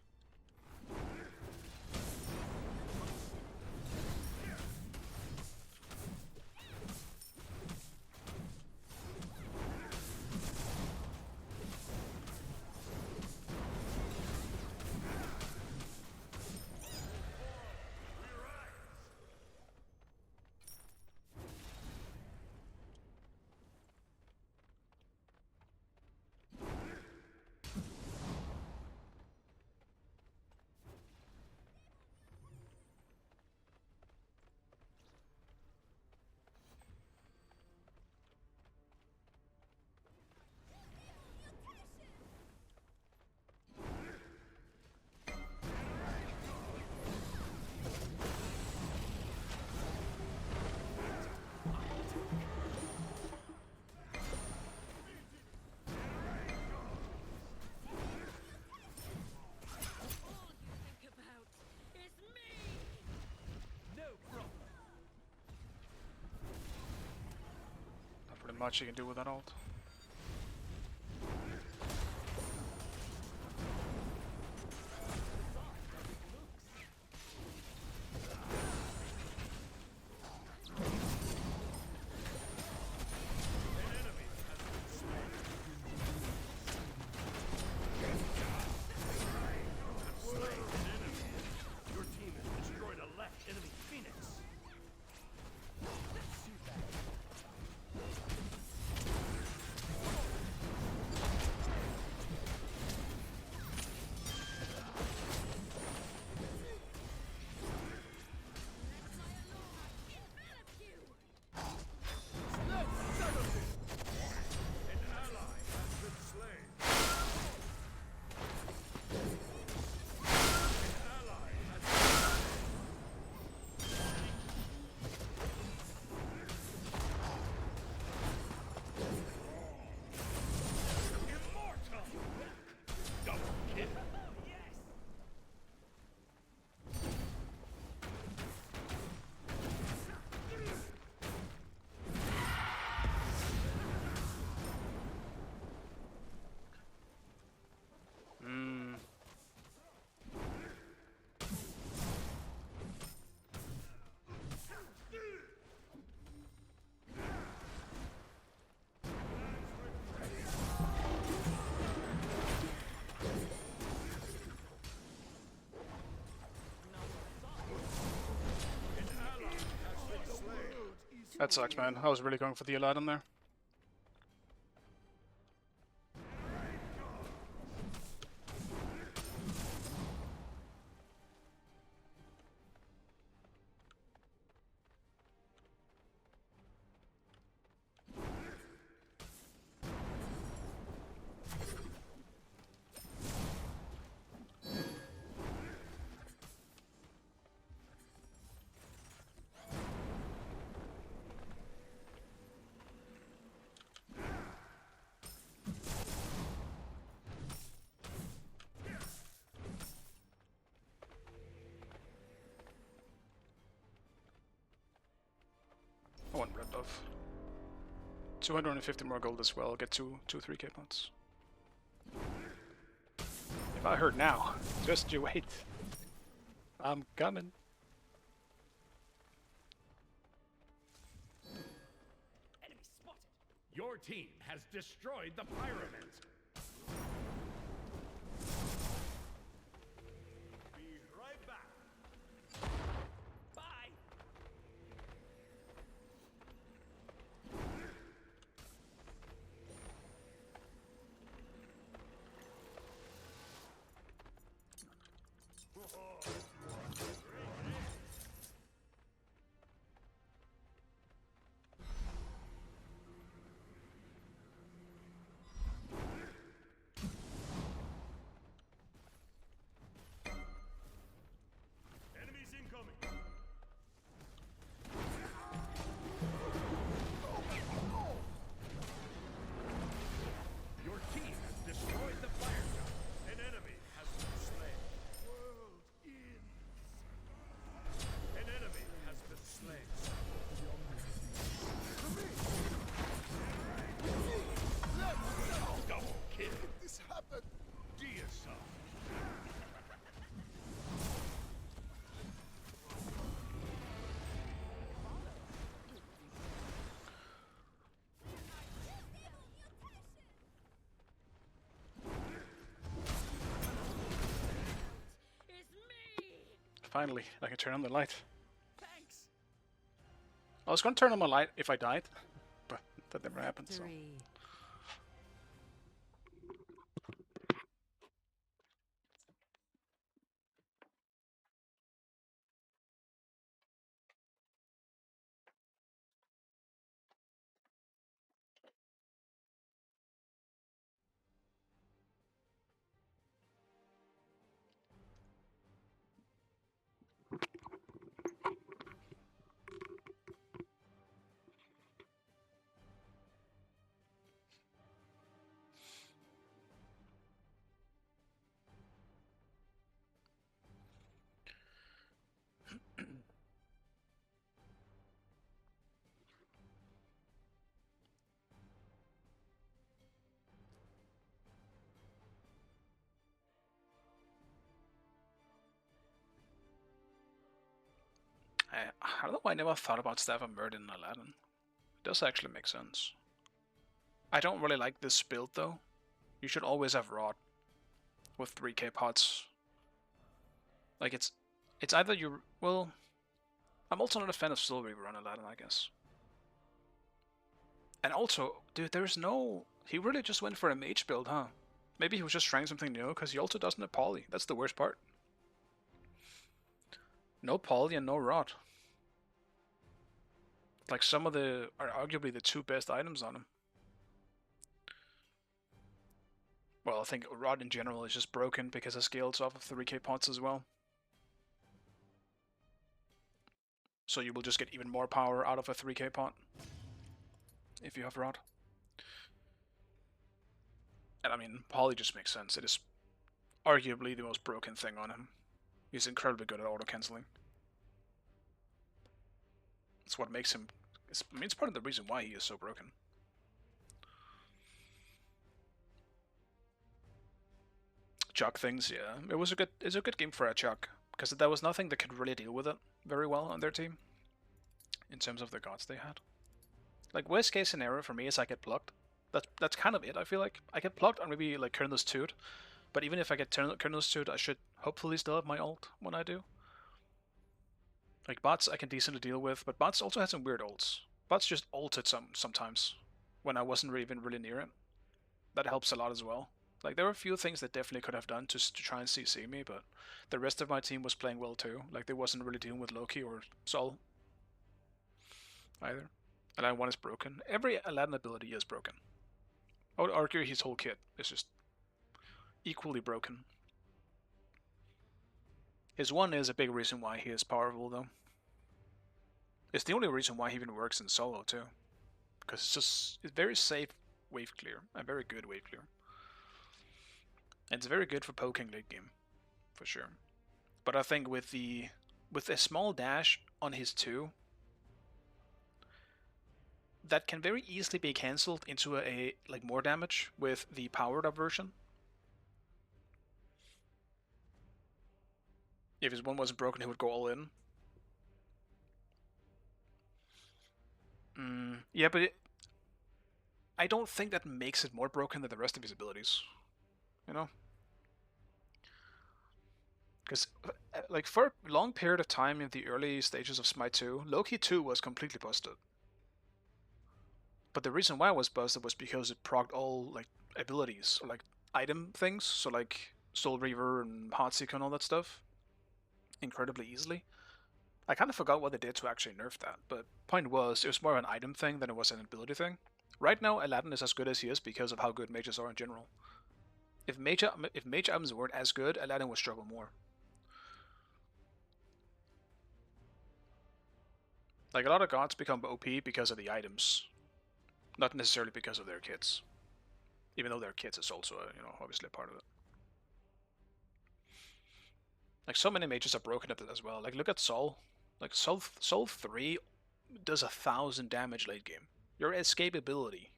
much you can do with that ult. Your team has destroyed a left enemy Phoenix. An ally has been slain. An ally has been immortal. Double kill. Hmm. An ally has been slain. That sucks, man. I was really going for the Aladdin there. I want red buff. 250 more gold as well. Get 3k points. If I heard now, just you wait. I'm coming. Enemy spotted. Your team has destroyed the pyramid. Be right back. Bye. Enemies incoming. Your team has destroyed the fire tower. An enemy has been slain. World ends. An enemy has been slain. Double kill. This happened. Deicide. It's me! Finally, I can turn on the light. Thanks. I was gonna turn on my light if I died, but that never happened, so. I don't know why I never thought about Staff of Murder in Aladdin. It does actually make sense. I don't really like this build though. You should always have Rod with 3k pots. Like it's either you, well, I'm also not a fan of Soul Reaver on Aladdin, I guess. And also, dude, there's no, he really just went for a mage build, huh? Maybe he was just trying something new, because he also doesn't have Poly. That's the worst part. No Poly and no Rod. Like some of the, are arguably the 2 best items on him. Well, I think Rod in general is just broken because it scales off of 3k pots as well. So you will just get even more power out of a 3k pot if you have Rod. And I mean, Poly just makes sense. It is arguably the most broken thing on him. He's incredibly good at auto-canceling. It's what makes him... I mean, it's part of the reason why he is so broken. Chaac things, yeah. It's a good game for a chaac, because there was nothing that could really deal with it very well on their team. In terms of the gods they had. Like, worst case scenario for me is I get plucked. That's kind of it, I feel like. I get plucked or maybe like Colonel's Toot. But even if I get Colonel's Toot, I should hopefully still have my ult when I do. Like bots I can decently deal with, but bots also had some weird ults. Bots just ulted sometimes when I wasn't even really near it. That helps a lot as well. Like there were a few things that definitely could have done to try and CC me, but the rest of my team was playing well too. Like they wasn't really dealing with Loki or Sol either. Aladdin 1 is broken. Every Aladdin ability is broken. I would argue his whole kit is just equally broken. His 1 is a big reason why he is powerful though. It's the only reason why he even works in solo too. Because it's very safe wave clear, and very good wave clear. And it's very good for poking late game, for sure. But I think with a small dash on his 2, that can very easily be cancelled into a like more damage with the powered up version. If his 1 wasn't broken, he would go all in. Yeah, but I don't think that makes it more broken than the rest of his abilities. You know? Because, like, for a long period of time in the early stages of Smite 2, Loki 2 was completely busted. But the reason why it was busted was because it procced all, like, abilities, or, like, item things, so, like, Soul Reaver and Heartseeker and all that stuff, incredibly easily. I kind of forgot what they did to actually nerf that, but point was, it was more of an item thing than it was an ability thing. Right now, Aladdin is as good as he is because of how good mages are in general. If mage items weren't as good, Aladdin would struggle more. Like, a lot of gods become OP because of the items, not necessarily because of their kits. Even though their kits is also, obviously a part of it. Like, so many mages are broken at it as well. Like, look at Sol. Like, Sol 3 does 1,000 damage late game. Your escape ability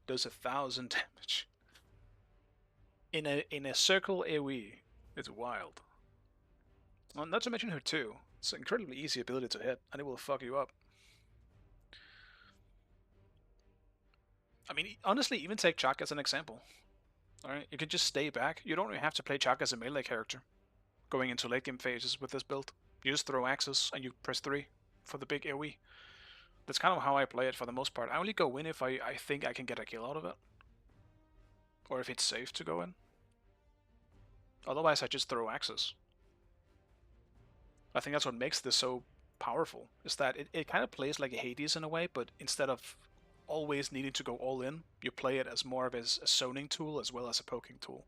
does 1,000 damage. In a circle AoE, it's wild. Well, not to mention her 2. It's an incredibly easy ability to hit, and it will fuck you up. I mean, honestly, even take chaac as an example. Alright, you can just stay back. You don't even have to play chaac as a melee character. Going into late game phases with this build. You just throw axes and you press 3 for the big AoE. That's kind of how I play it for the most part. I only go in if I think I can get a kill out of it. Or if it's safe to go in. Otherwise I just throw axes. I think that's what makes this so powerful, is that it kind of plays like a Hades in a way, but instead of always needing to go all in, you play it as more of a zoning tool as well as a poking tool.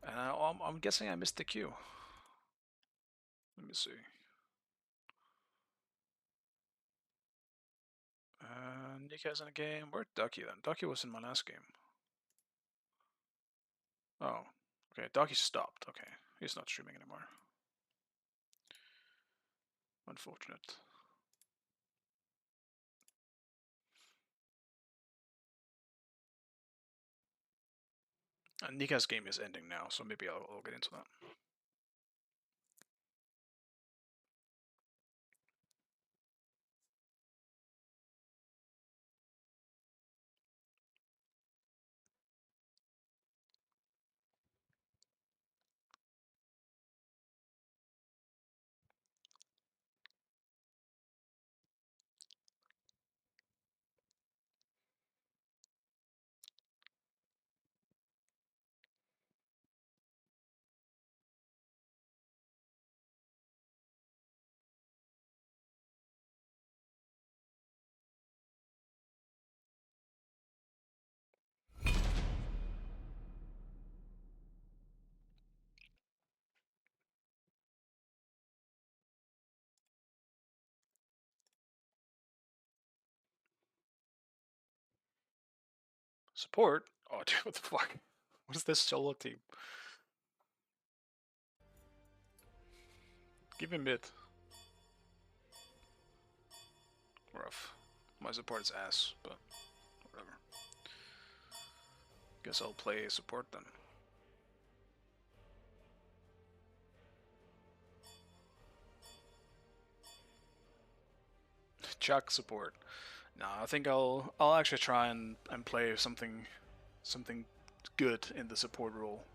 And I'm guessing I missed the queue. Let me see. Nika's in a game. Where'd Ducky then? Ducky was in my last game. Oh, okay. Ducky stopped. Okay, he's not streaming anymore. Unfortunate. Nika's game is ending now, so maybe I'll get into that. Support? Oh, dude, what the fuck? What is this solo team? Give him mid. Rough. My support is ass, but whatever. Guess I'll play support then. Chaac support. No, I think I'll actually try and play something good in the support role.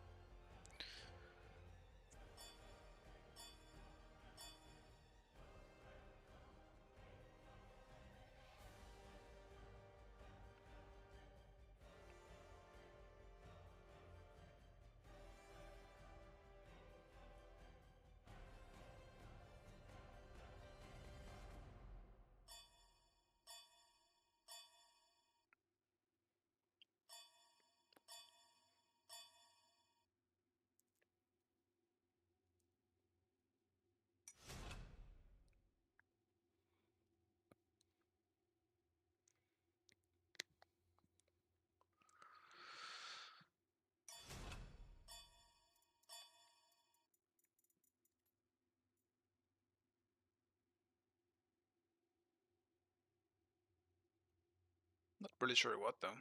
Not really sure what though.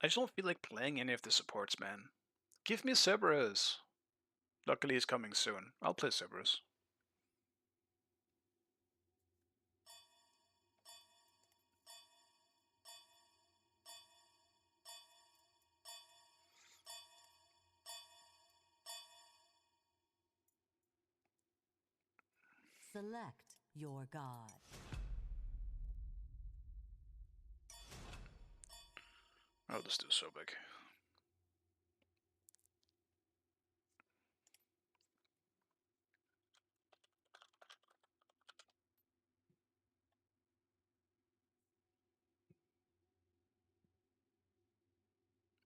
I just don't feel like playing any of the supports, man. Give me Cerberus! Luckily he's coming soon. I'll play Cerberus. Select your god. I'll just do so big.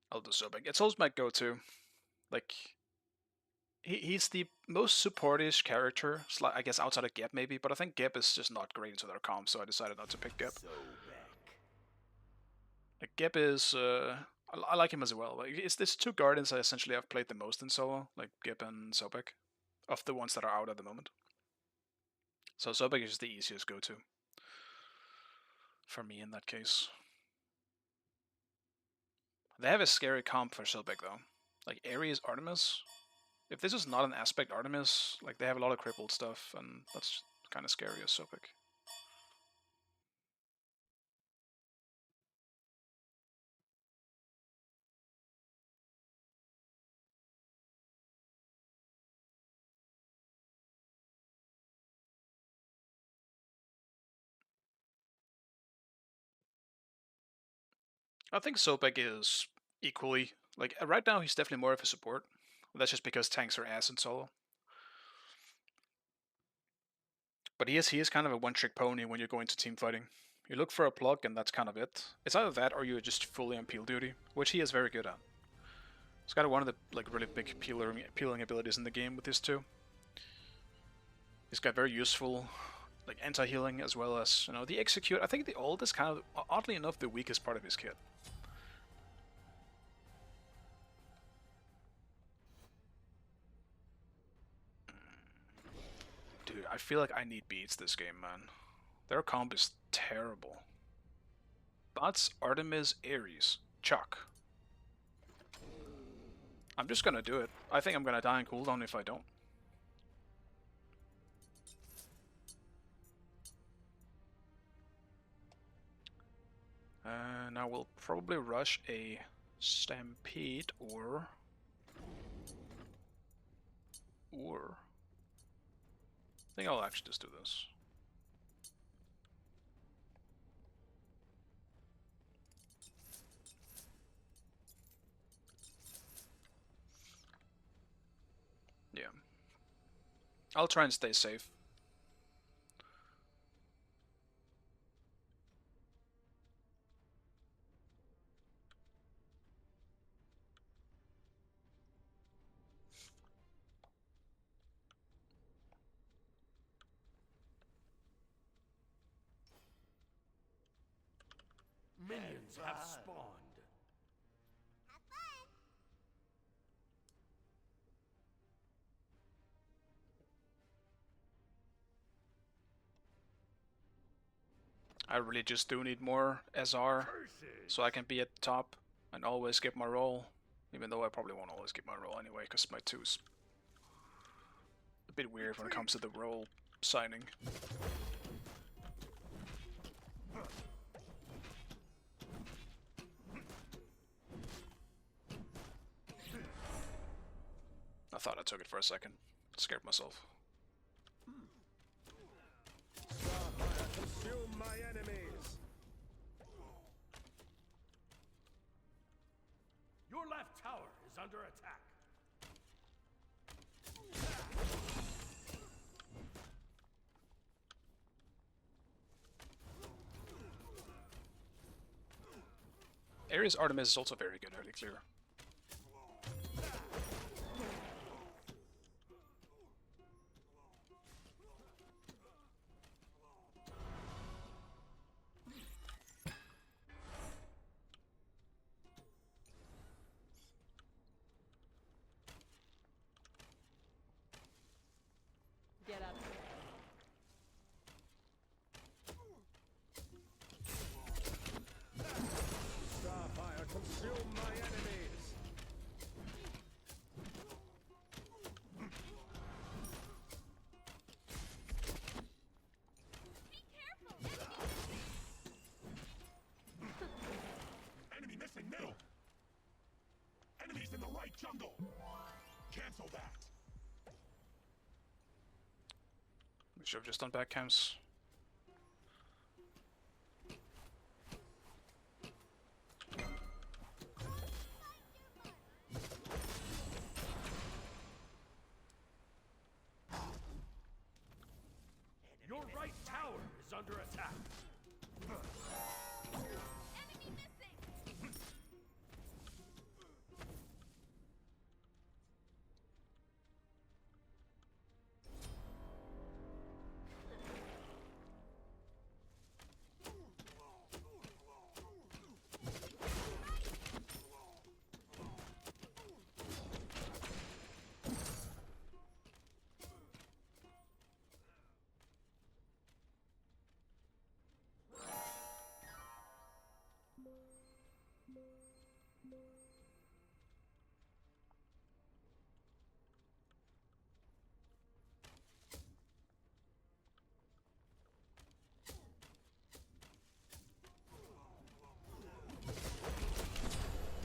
I'll do so big. It's always my go-to. Like, he's the most supportish character, I guess outside of Geb maybe, but I think Geb is just not great into their comp, so I decided not to pick Geb. So back. Like, Geb is, I like him as well. Like, it's two Guardians I essentially have played the most in solo, like Geb and Sobek, of the ones that are out at the moment. So Sobek is the easiest go-to for me in that case. They have a scary comp for Sobek though. Like Ares Artemis. If this is not an aspect Artemis, like they have a lot of crippled stuff, and that's kind of scary as Sobek. I think Sobek is equally, like right now he's definitely more of a support. That's just because tanks are ass in solo. But he is kind of a one-trick pony when you're going to team fighting. You look for a plug and that's kind of it. It's either that or you're just fully on peel duty, which he is very good at. He's got one of the like really big peeling abilities in the game with this too. He's got very useful like anti-healing as well as, you know, the execute. I think the ult is kind of, oddly enough, the weakest part of his kit. Dude, I feel like I need beats this game, man. Their comp is terrible. Bots, Artemis, Ares, Chaac. I'm just gonna do it. I think I'm gonna die on cooldown if I don't. Now we'll probably rush a Stampede or I think I'll actually just do this. Yeah. I'll try and stay safe. Minions have spawned. Have fun. I really just do need more SR so I can be at the top and always get my roll. Even though I probably won't always get my roll anyway, because my 2's a bit weird when it comes to the roll signing. I thought I took it for a second. Scared myself. Starfire, consume my enemies. Your left tower is under attack. Ares Artemis is also very good early clear. Get up. Starfire, consume my enemies. Be careful. Enemy missing middle. Enemies in the right jungle. Cancel that. We should have just done back camps. Your right tower is under attack. Enemy missing.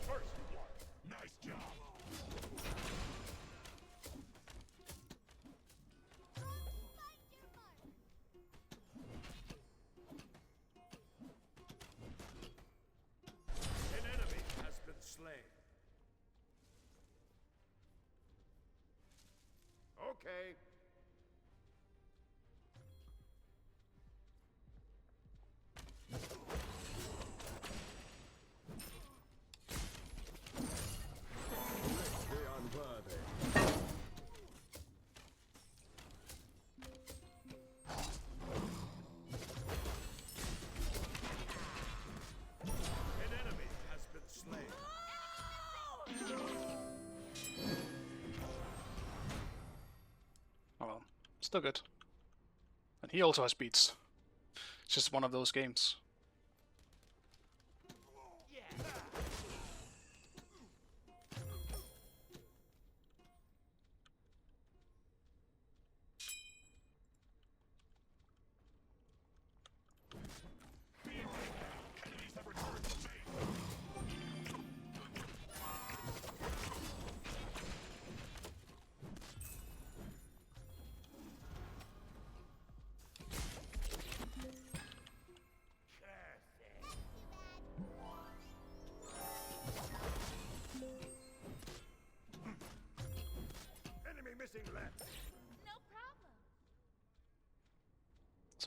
First blood. Nice job. An enemy has been slain. Okay. The unworthy. An enemy has been slain. Oh well, still good. And he also has beats. It's just one of those games.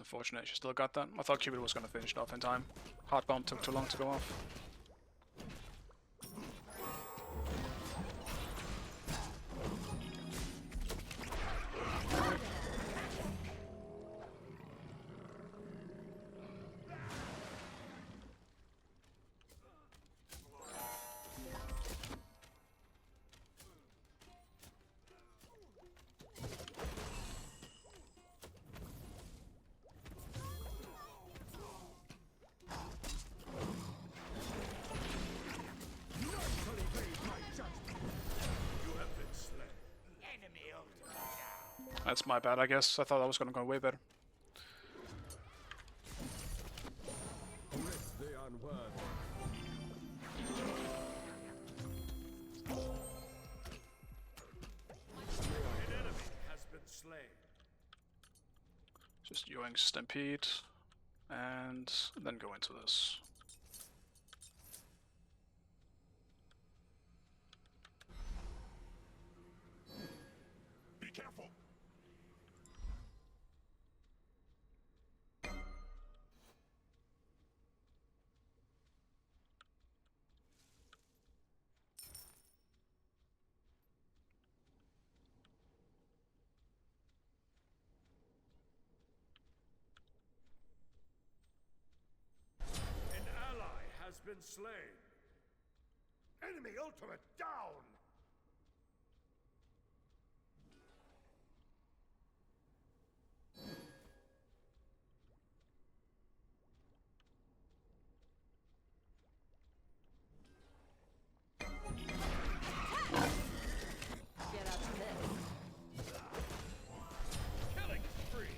unfortunate she still got that. I thought Cupid was gonna finish it off in time. Heart bomb took too long to go off. That's my bad, I guess. I thought that was gonna go way better. The unworthy. An enemy has been slain. Just Yoink Stampede, and then go into this. Be careful. An ally has been slain. Enemy ultimate down. Get up to this. Killing spree.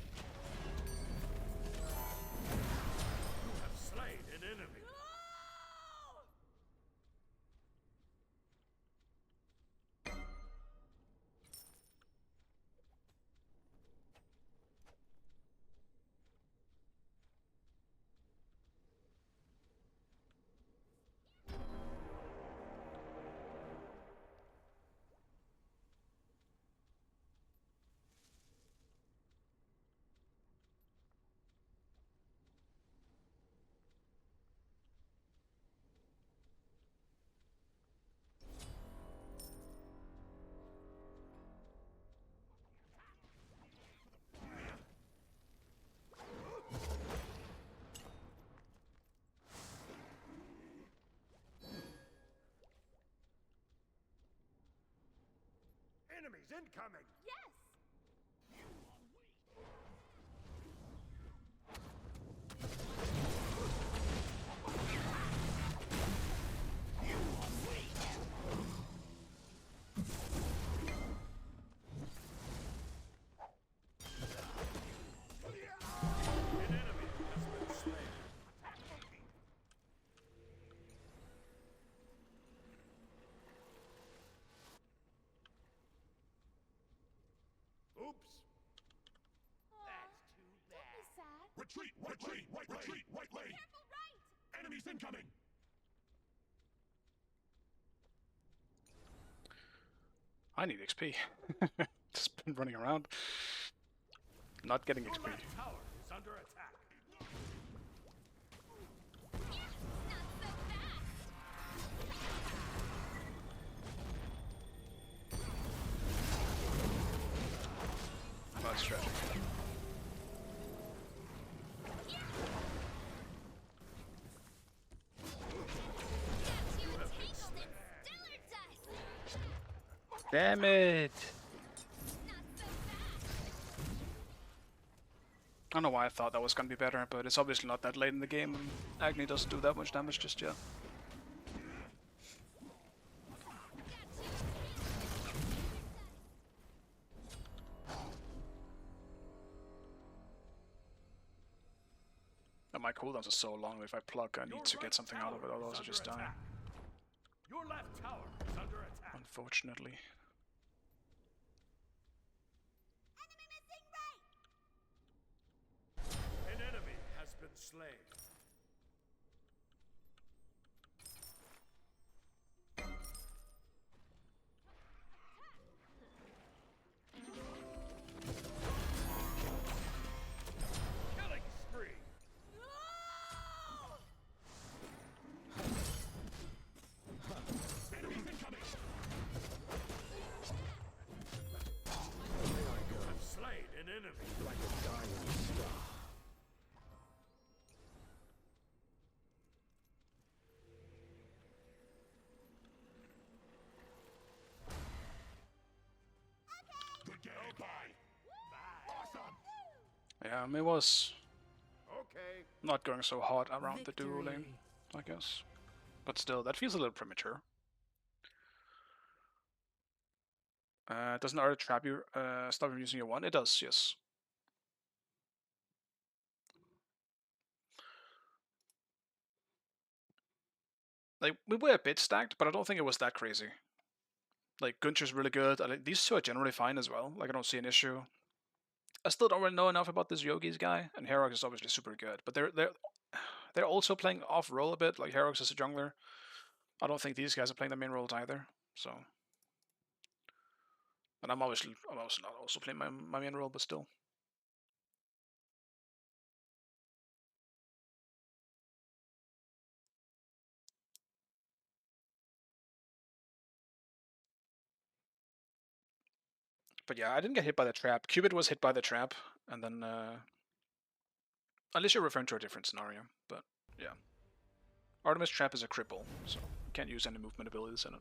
You have slain an enemy. Enemies incoming! Yes! An enemy has been slain. Oops. That's too bad. Don't be sad. Retreat! Retreat! White lane! Careful right! Enemies incoming! I need XP. Just been running around, not getting Your XP. left tower is under attack. Not so fast! That's tragic. Got you entangled in stellar dust! Damn it! Not so fast! I don't know why I thought that was gonna be better, but it's obviously not that late in the game, and Agni doesn't do that much damage just yet. And my cooldowns are so long, if I pluck, I need to get something out of it, otherwise I just die. Your left tower is under attack. Unfortunately. Enemy missing right! An enemy has been slain. Killing Yeah, it was Okay. not going so hot around the duo lane, Victory. I guess. But still, that feels a little premature. Doesn't already trap you stop you using your one? It does, yes. Like, we were a bit stacked, but I don't think it was that crazy. Like, Gunter's really good. These two are generally fine as well. Like, I don't see an issue. I still don't really know enough about this Yogi's guy, and Herox is obviously super good. But they're also playing off role a bit. Like, Herox is a jungler. I don't think these guys are playing the main roles either. So, and I'm obviously not also playing my main role, but still. But yeah, I didn't get hit by the trap. Cupid was hit by the trap, and then unless you're referring to a different scenario. But yeah, Artemis trap is a cripple, so you can't use any movement abilities in it.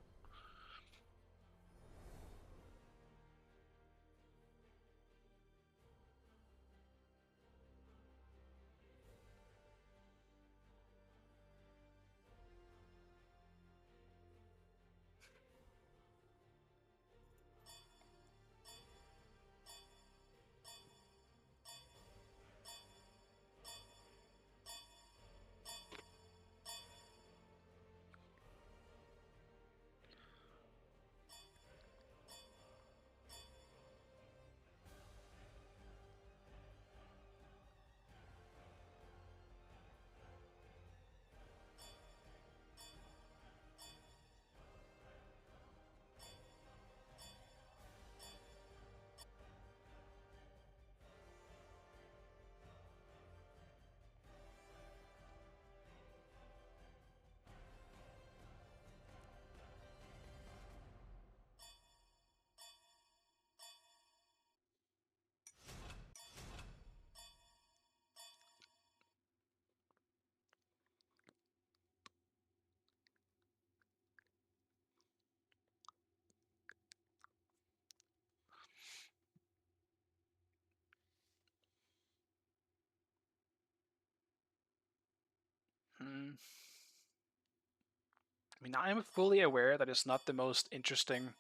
I mean, I am fully aware that it's not the most interesting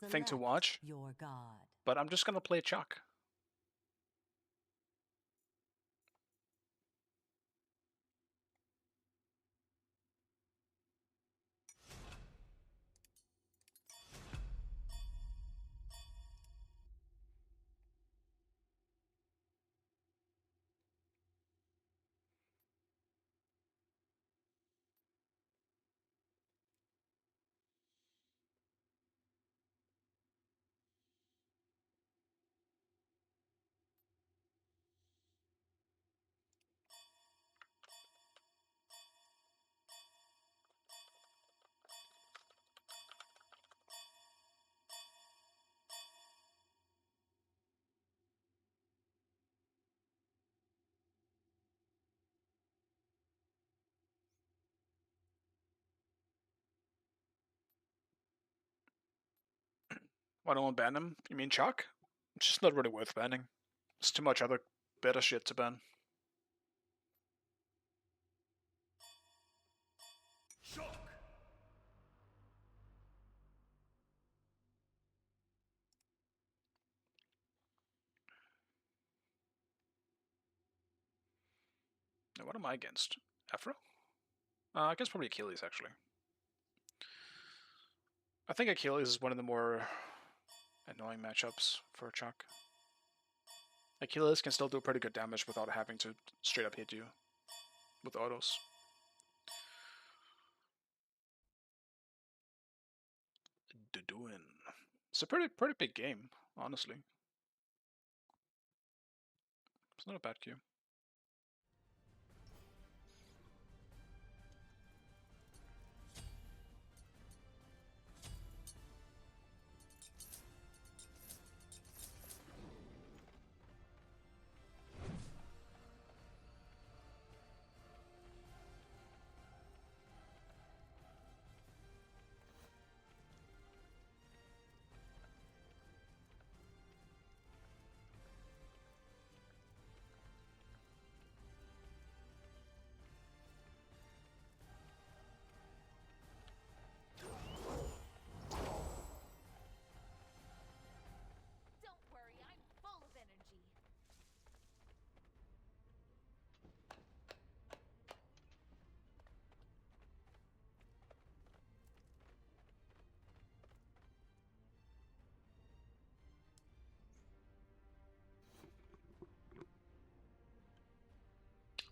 thing to Select watch, your god. but I'm just gonna play chaac. Why don't I ban him? You mean chaac? It's just not really worth banning. There's too much other better shit to ban. Shock. Now, what am I against? Aphro? I guess probably Achilles, actually. I think Achilles is one of the more annoying matchups for chaac. Achilles can still do pretty good damage without having to straight up hit you with autos. Doing. It's a pretty big game, honestly. It's not a bad queue.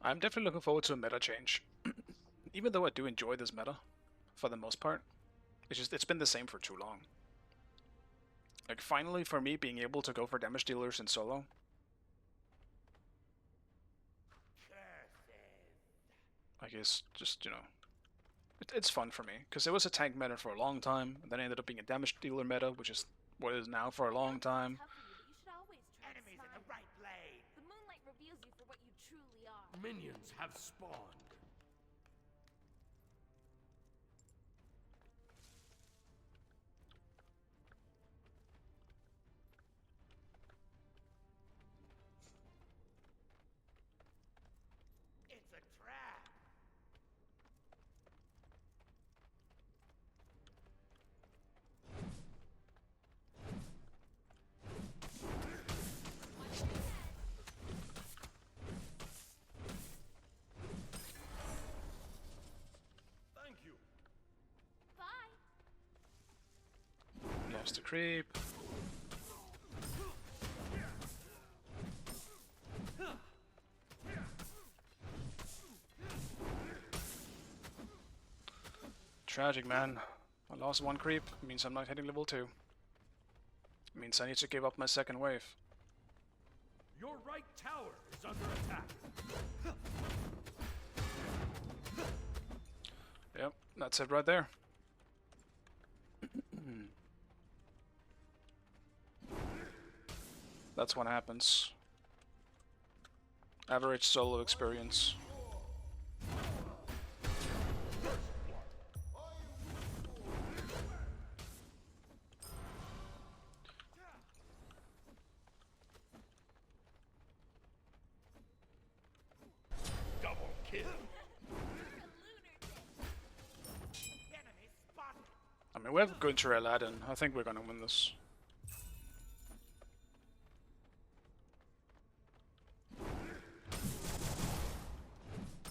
I'm definitely looking forward to a meta change. Even though I do enjoy this meta, for the most part, it's been the same for too long. Like, finally, for me, being able to go for damage dealers in solo. I guess, just, you know, it's fun for me. Because it was a tank meta for a long time, and then it ended up being a damage dealer meta, which is what it is now for a long time. Tough for you, but you should always try to Enemies in smile. the right lane. The moonlight reveals you for what you truly are. Minions have spawned. It's a trap. Thank you. Bye. Lost the creep. Tragic, man. I lost one creep. It means I'm not hitting level 2. It means I need to give up my second wave. Your right tower is under attack. Yep, that's it right there. That's what happens. Average solo experience. Double kill. Enemy spotted. I mean, we have Gunter Aladdin. I think we're gonna win this.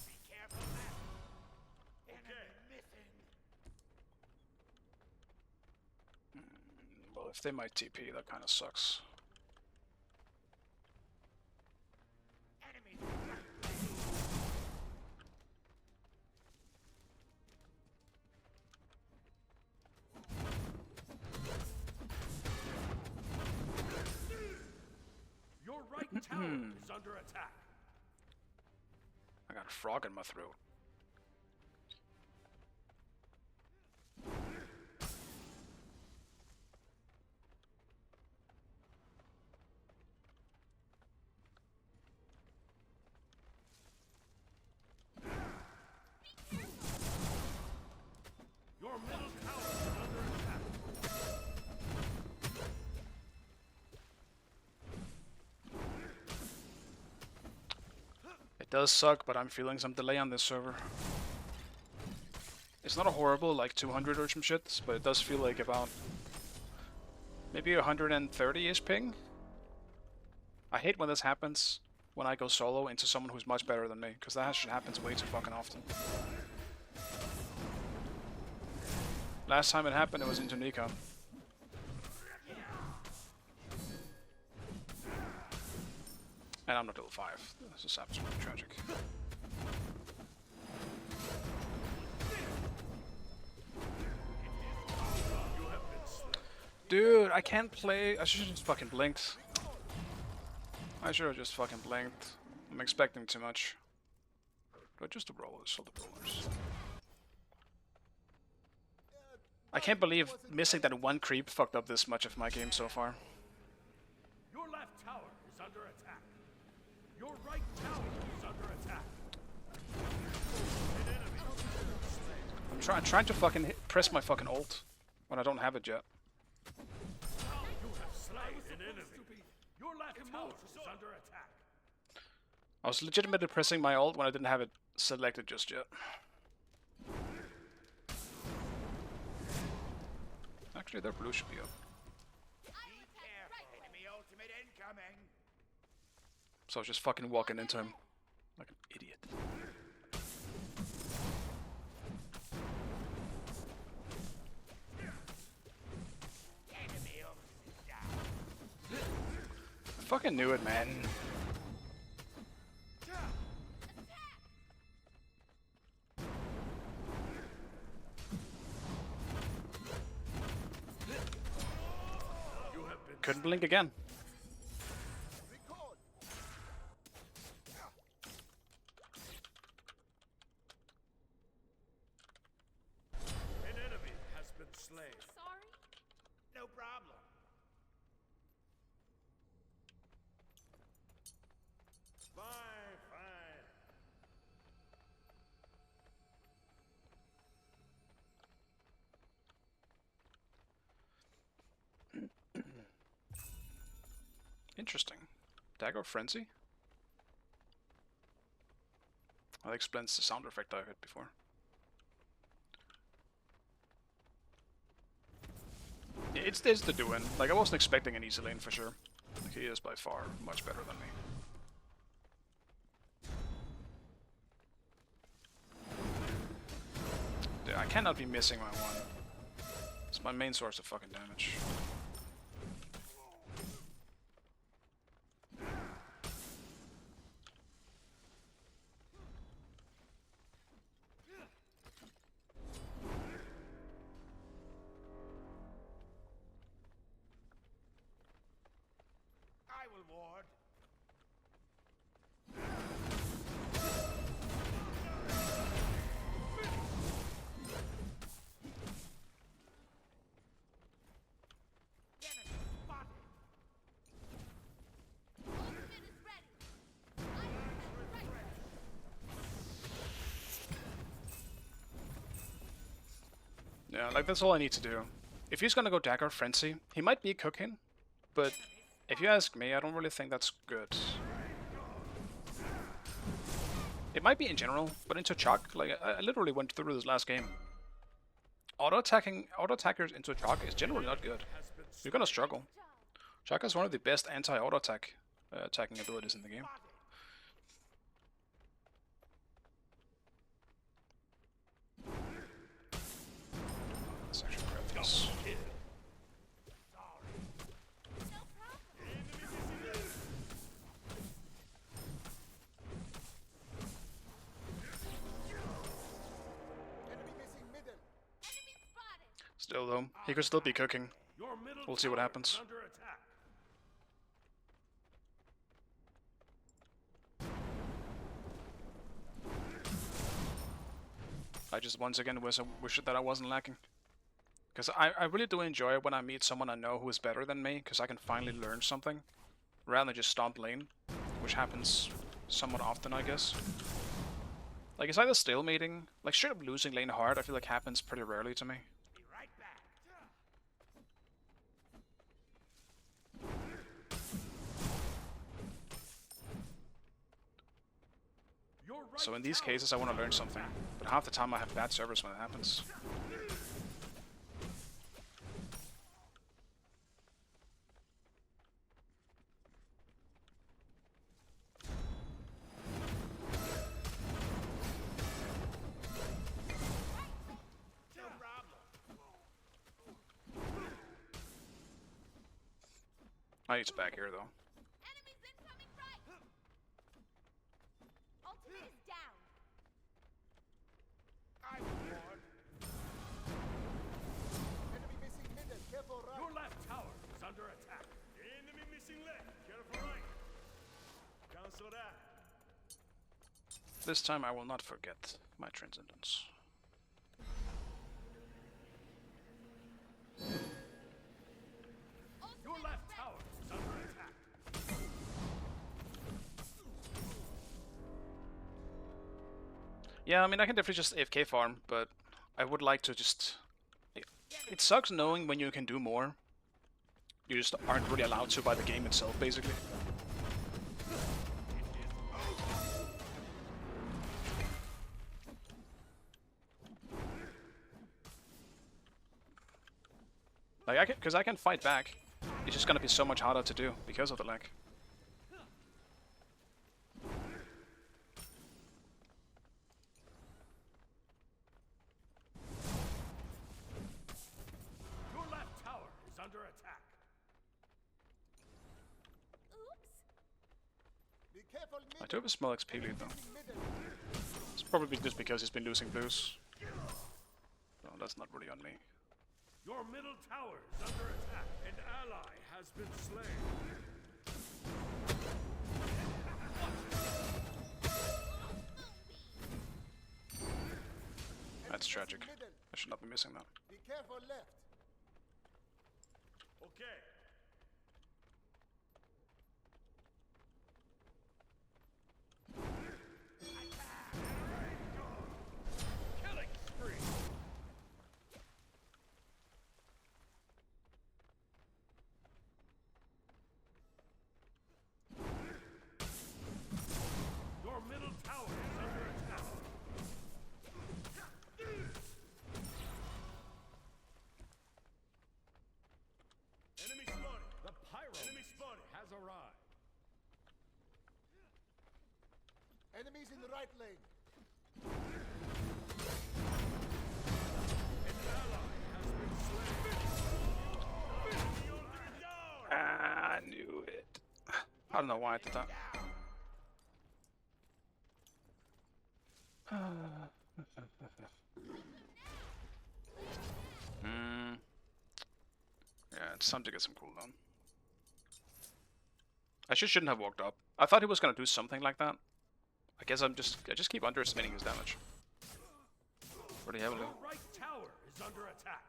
Be careful now. Enemy missing. Well, if they might TP, that kind of sucks. Enemies in the right lane. Your right tower is under attack. I got a frog in my throat. Your middle tower is under attack. It does suck, but I'm feeling some delay on this server. It's not a horrible, like 200 or some shit, but it does feel like about maybe 130-ish ping. I hate when this happens, when I go solo into someone who's much better than me, because that shit happens way too fucking often. Last time it happened, it was into Nico. And I'm not level 5. This is absolutely tragic. Dude, I can't play. I should have just fucking blinked. I should have just fucking blinked. I'm expecting too much. But just the rollers, all the rollers. I can't believe missing that one creep fucked up this much of my game so far. Your left tower is under attack. Your right tower is under attack. An enemy. I'm trying to fucking press my fucking ult when I don't have it yet. You have slain an enemy. Your left tower is under attack. I was legitimately pressing my ult when I didn't have it selected just yet. Actually, their blue should be up. Be careful. Enemy ultimate incoming. So I was just fucking walking into him like an idiot. Enemy ultimate down. I fucking knew it, man. couldn't blink again. An enemy has been slain. Sorry. No problem. Fine, fine. Interesting. Dagger Frenzy? That explains the sound effect I heard before. Yeah, it's this to do in. Like, I wasn't expecting an easy lane for sure. Like, he is by far much better than me. Dude, I cannot be missing my one. It's my main source of fucking damage. I will ward. Enemy spotted. Ultimate is ready. I am right. Yeah, like that's all I need to do. If he's gonna go Dagger Frenzy, he might be cooking, but if you ask me, I don't really think that's good. It might be in general, but into chaac, like I literally went through this last game. Auto-attackers into chaac is generally not good. You're gonna struggle. Chaac is one of the best anti-auto attacking abilities in the game. Let's actually grab this. No problem. Enemy spotted. Still though, he could still be cooking. Your middle We'll see what tower happens. is under attack. I just once again wish that I wasn't lacking. Because I really do enjoy when I meet someone I know who is better than me, because I can finally learn something, rather than just stomp lane, which happens somewhat often, I guess. Like, it's either stalemating, like straight up losing lane hard, I feel like happens pretty rarely to me. Be right back. Your right So in these tower cases I want to learn something, but half the time I have bad service when it happens. No problem. I need to back here though. Enemies incoming right. Ultimate is down. I will ward. Your left tower is under attack. Enemy missing left. Careful right. Cancel that. This time I will not forget my transcendence. Your left tower is under attack. Yeah, I mean I can definitely just AFK farm, but I would like to just... It sucks knowing when you can do more. You just aren't really allowed to by the game itself, basically. Like, because I can fight back. It's just gonna be so much harder to do because of the lag. Your left tower is under attack. Oops. I do have a small XP lead though. It's probably just because he's been losing blues. No, that's not really on me. Your middle tower is under attack. An ally has been slain. That's tragic. I should not be missing that. Be careful left. Okay. Killing spree. Your middle tower is under attack. Enemy spotted. The pyro enemy spotted has arrived. Enemies in the right lane. An ally has been slain. Enemy ultimate down. I knew it. I don't know why I did that. Yeah, it's time to get some cooldown. I shouldn't have walked up. I thought he was gonna do something like that. I guess I just keep underestimating his damage. Pretty heavily. Your right tower is under attack.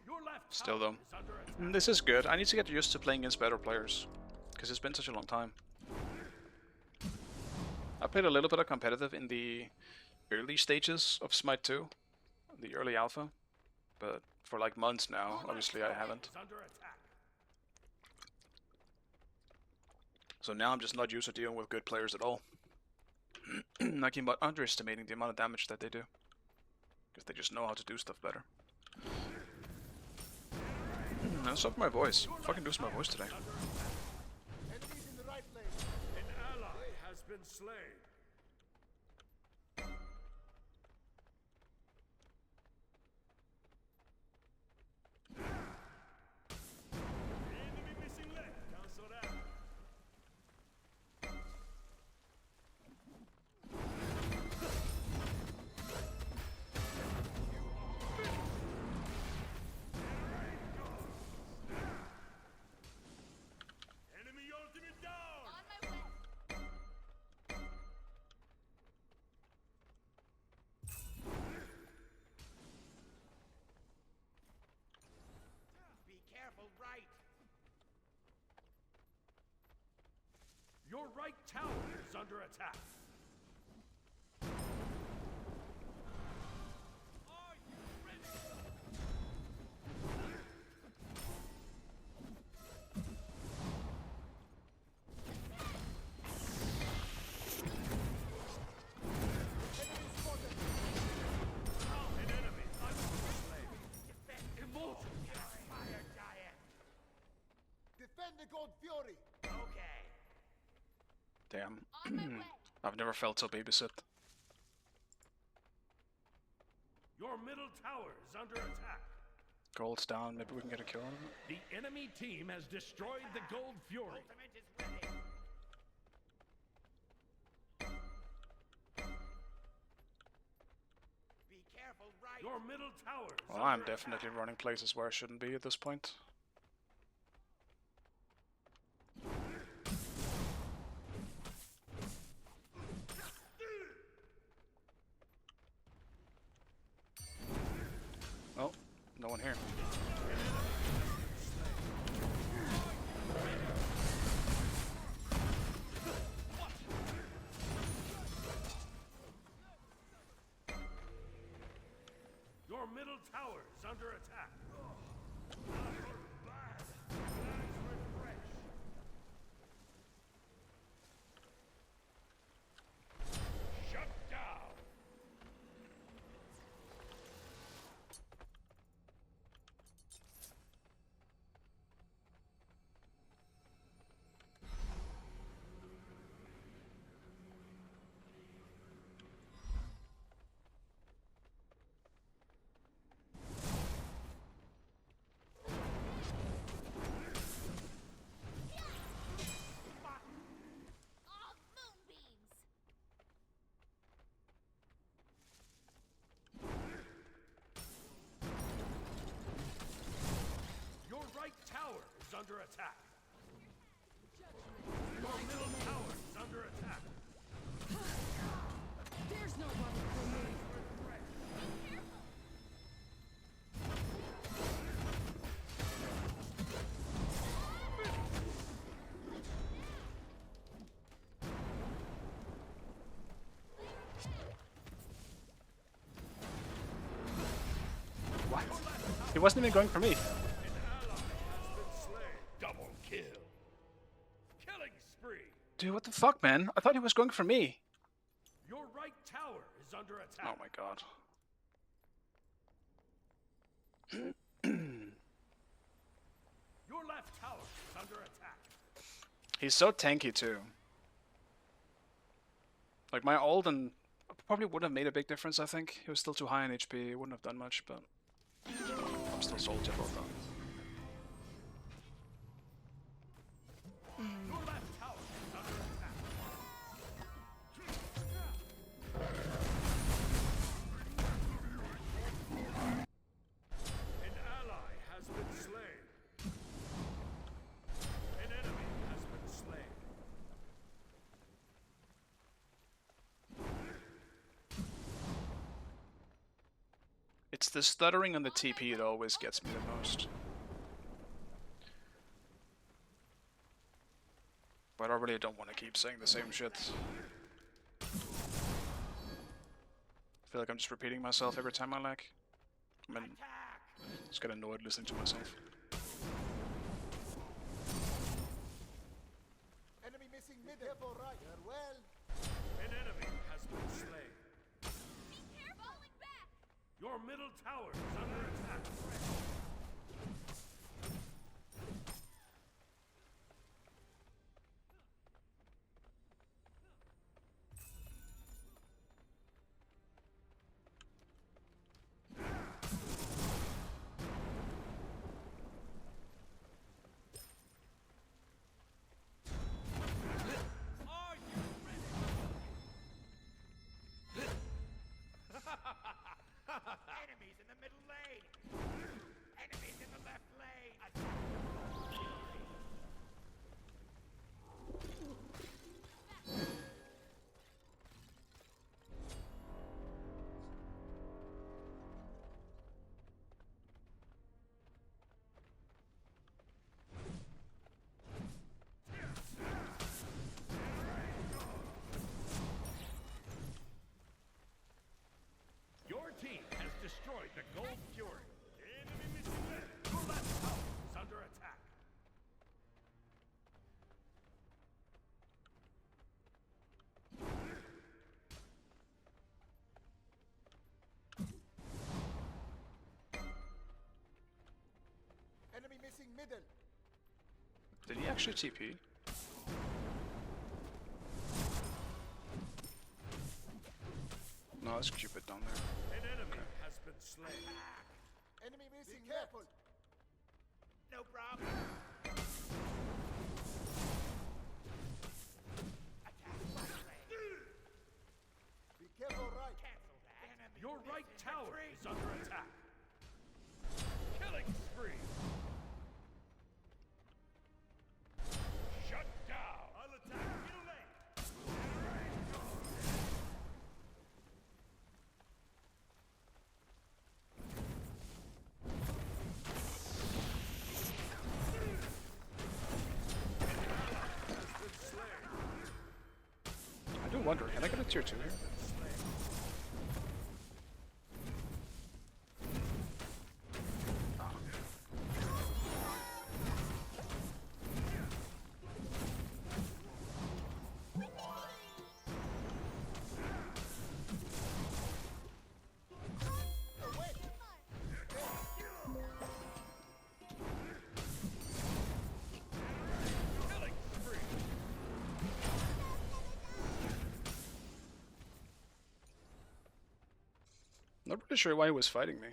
Your left Still tower though, is under attack. this is good. I need to get used to playing against better players, because it's been such a long time. I played a little bit of competitive in the early stages of Smite 2, the early alpha, but for like months now, obviously I haven't. Is under attack. So now I'm just not used to dealing with good players at all. I keep underestimating the amount of damage that they do, because they just know how to do stuff better. Let's up my voice. Fucking lose my voice today. Enemies in the right lane. An ally has been slain. Enemy missing leg. Cancel that. Enemy ultimate down. On my way. Be careful, right. Your right tower is under attack. Are you ready? An enemy slain. Defend immortal. Fire giant. Defend the Gold Fury. Okay. Damn. On my way. I've never felt so babysit. Your middle tower is under attack. Gold's down, maybe we can get a kill on him. The enemy team has destroyed the Gold Fury. Ultimate is ready. Be careful, right? Your middle tower is Well, I'm under definitely attack. running places where I shouldn't be at this point. Oh, no one here. Your middle tower is under attack. Shut down. wasn't even going for me. An ally has been slain. Double kill. Killing spree. Dude, what the fuck, man? I thought he was going for me. Your right tower is under attack. Oh my god. Your left tower is under attack. He's so tanky too. Like my ult and probably would have made a big difference, I think. He was still too high in HP, he wouldn't have done much, but I'm still salty about that. Your left tower is under attack. An ally has been slain. An enemy has been slain. It's the stuttering on the TP that always gets me the most. But I really don't want to keep saying the same shit. I feel like I'm just repeating myself every time I lag. I mean, just get annoyed listening to myself. Enemy missing mid. Careful right. You're well. An enemy has been slain. Be careful! Falling back! Your middle tower is under attack. Are you ready? Enemies in the middle lane. Enemies in the left lane. Attack. Your team has destroyed the Gold Fury. Enemy missing left. Your left tower is under attack. Enemy missing middle. Did he actually TP? No, that's Cupid down there. An enemy has been slain. Enemy missing careful. No problem. Be careful right. Your right tower is under attack. Killing spree. Shut down. I'll attack middle lane. I do wonder, can I get a tier 2 here? Killing spree. Not really sure why he was fighting me.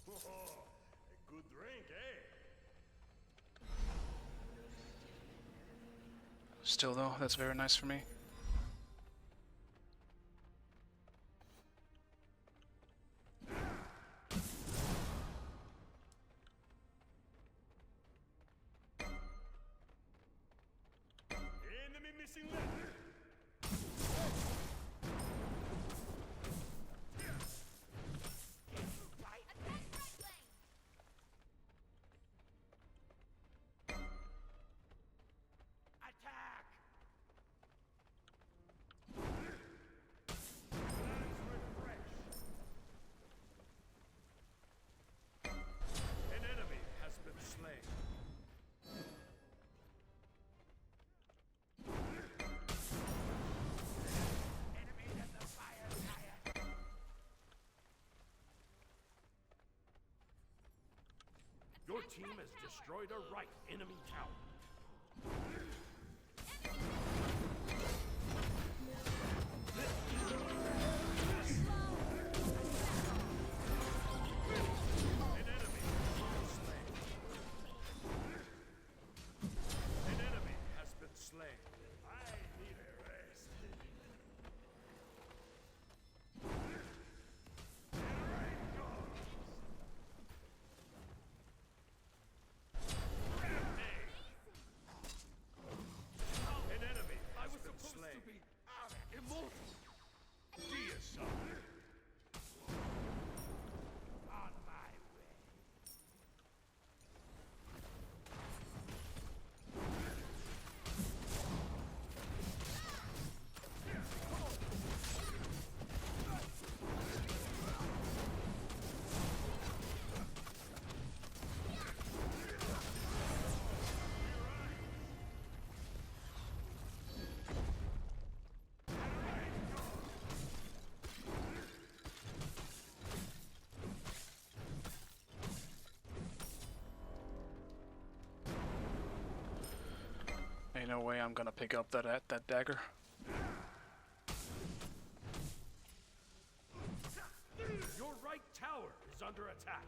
A good drink, eh? Still though, that's very nice for me. missing left. Attack! An enemy has been slain. Enemy at the fire giant! Your team has destroyed a right enemy tower. An enemy has been slain. An enemy has been slain. I need a rest. An enemy has been slain. Immortal! Deicide. On my way. Ain't no way I'm gonna pick up that dagger. Your right tower is under attack.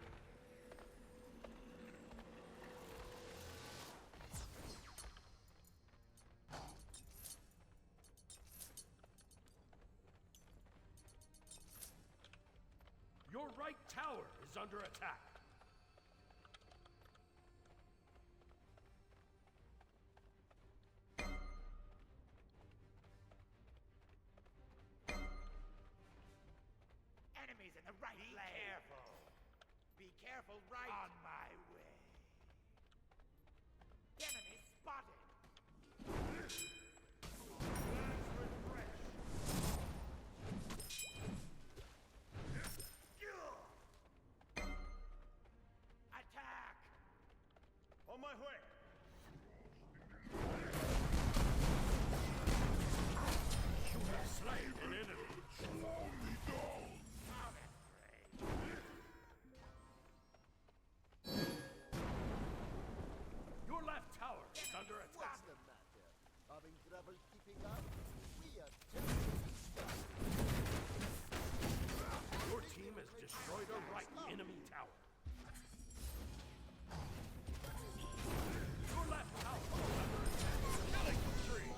Your right tower is under attack. Enemies in the right lane! Careful! Be careful, right! On my way. Enemy spotted! Attack! On my way. Slain an enemy. Your left tower is under attack. What's the matter? Having trouble keeping up? We are terribly stuck. Your team has destroyed a right enemy tower. Your left tower is under attack. Killing spree.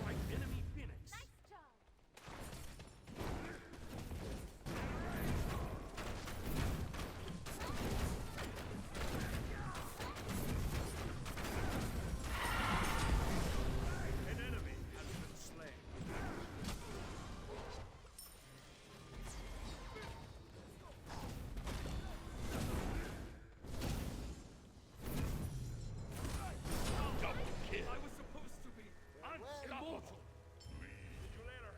Right enemy Phoenix. Nice job. An enemy has been slain. Double kill. I was supposed to be unstoppable. See you later.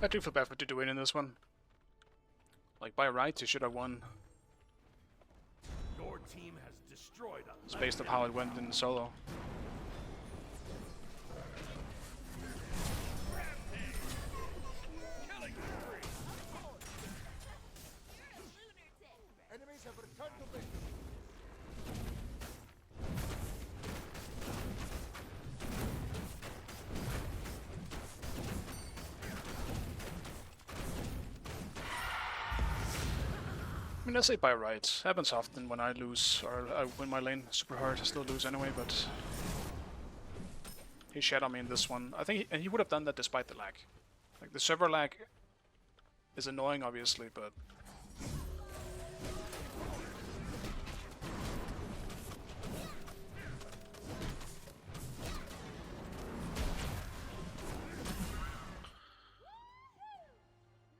I do feel bad for Duduin in this one. Like, by rights, he should have won. Your team has destroyed a It's based on how it went in solo. killing spree. You're a lunatic. Enemies have returned to base. I mean, I say by rights. Happens often when I lose, or I win my lane super hard, I still lose anyway, but he shat on me in this one. I think and he would have done that despite the lag. Like, the server lag is annoying, obviously, but...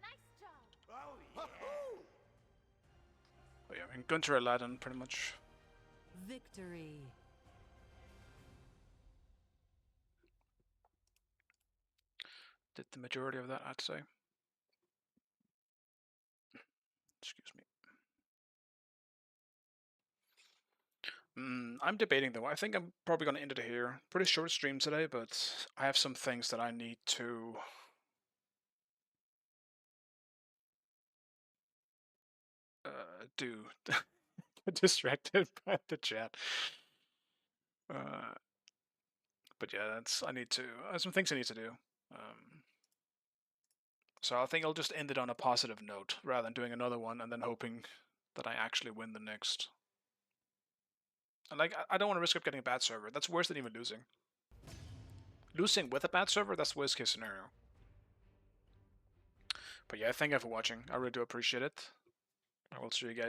Nice job. Oh, yeah. But yeah, I mean, Gunter Aladdin, pretty much. Victory. Did the majority of that, I'd say. Excuse me. I'm debating though. I think I'm probably going to end it here. Pretty short stream today, but I have some things that I need to do. Distracted by the chat. But yeah, that's I need to. Some things I need to do. So I think I'll just end it on a positive note rather than doing another one and then hoping that I actually win the next. And like, I don't want to risk up getting a bad server. That's worse than even losing. Losing with a bad server, that's the worst case scenario. But yeah, thank you for watching. I really do appreciate it. I will see you guys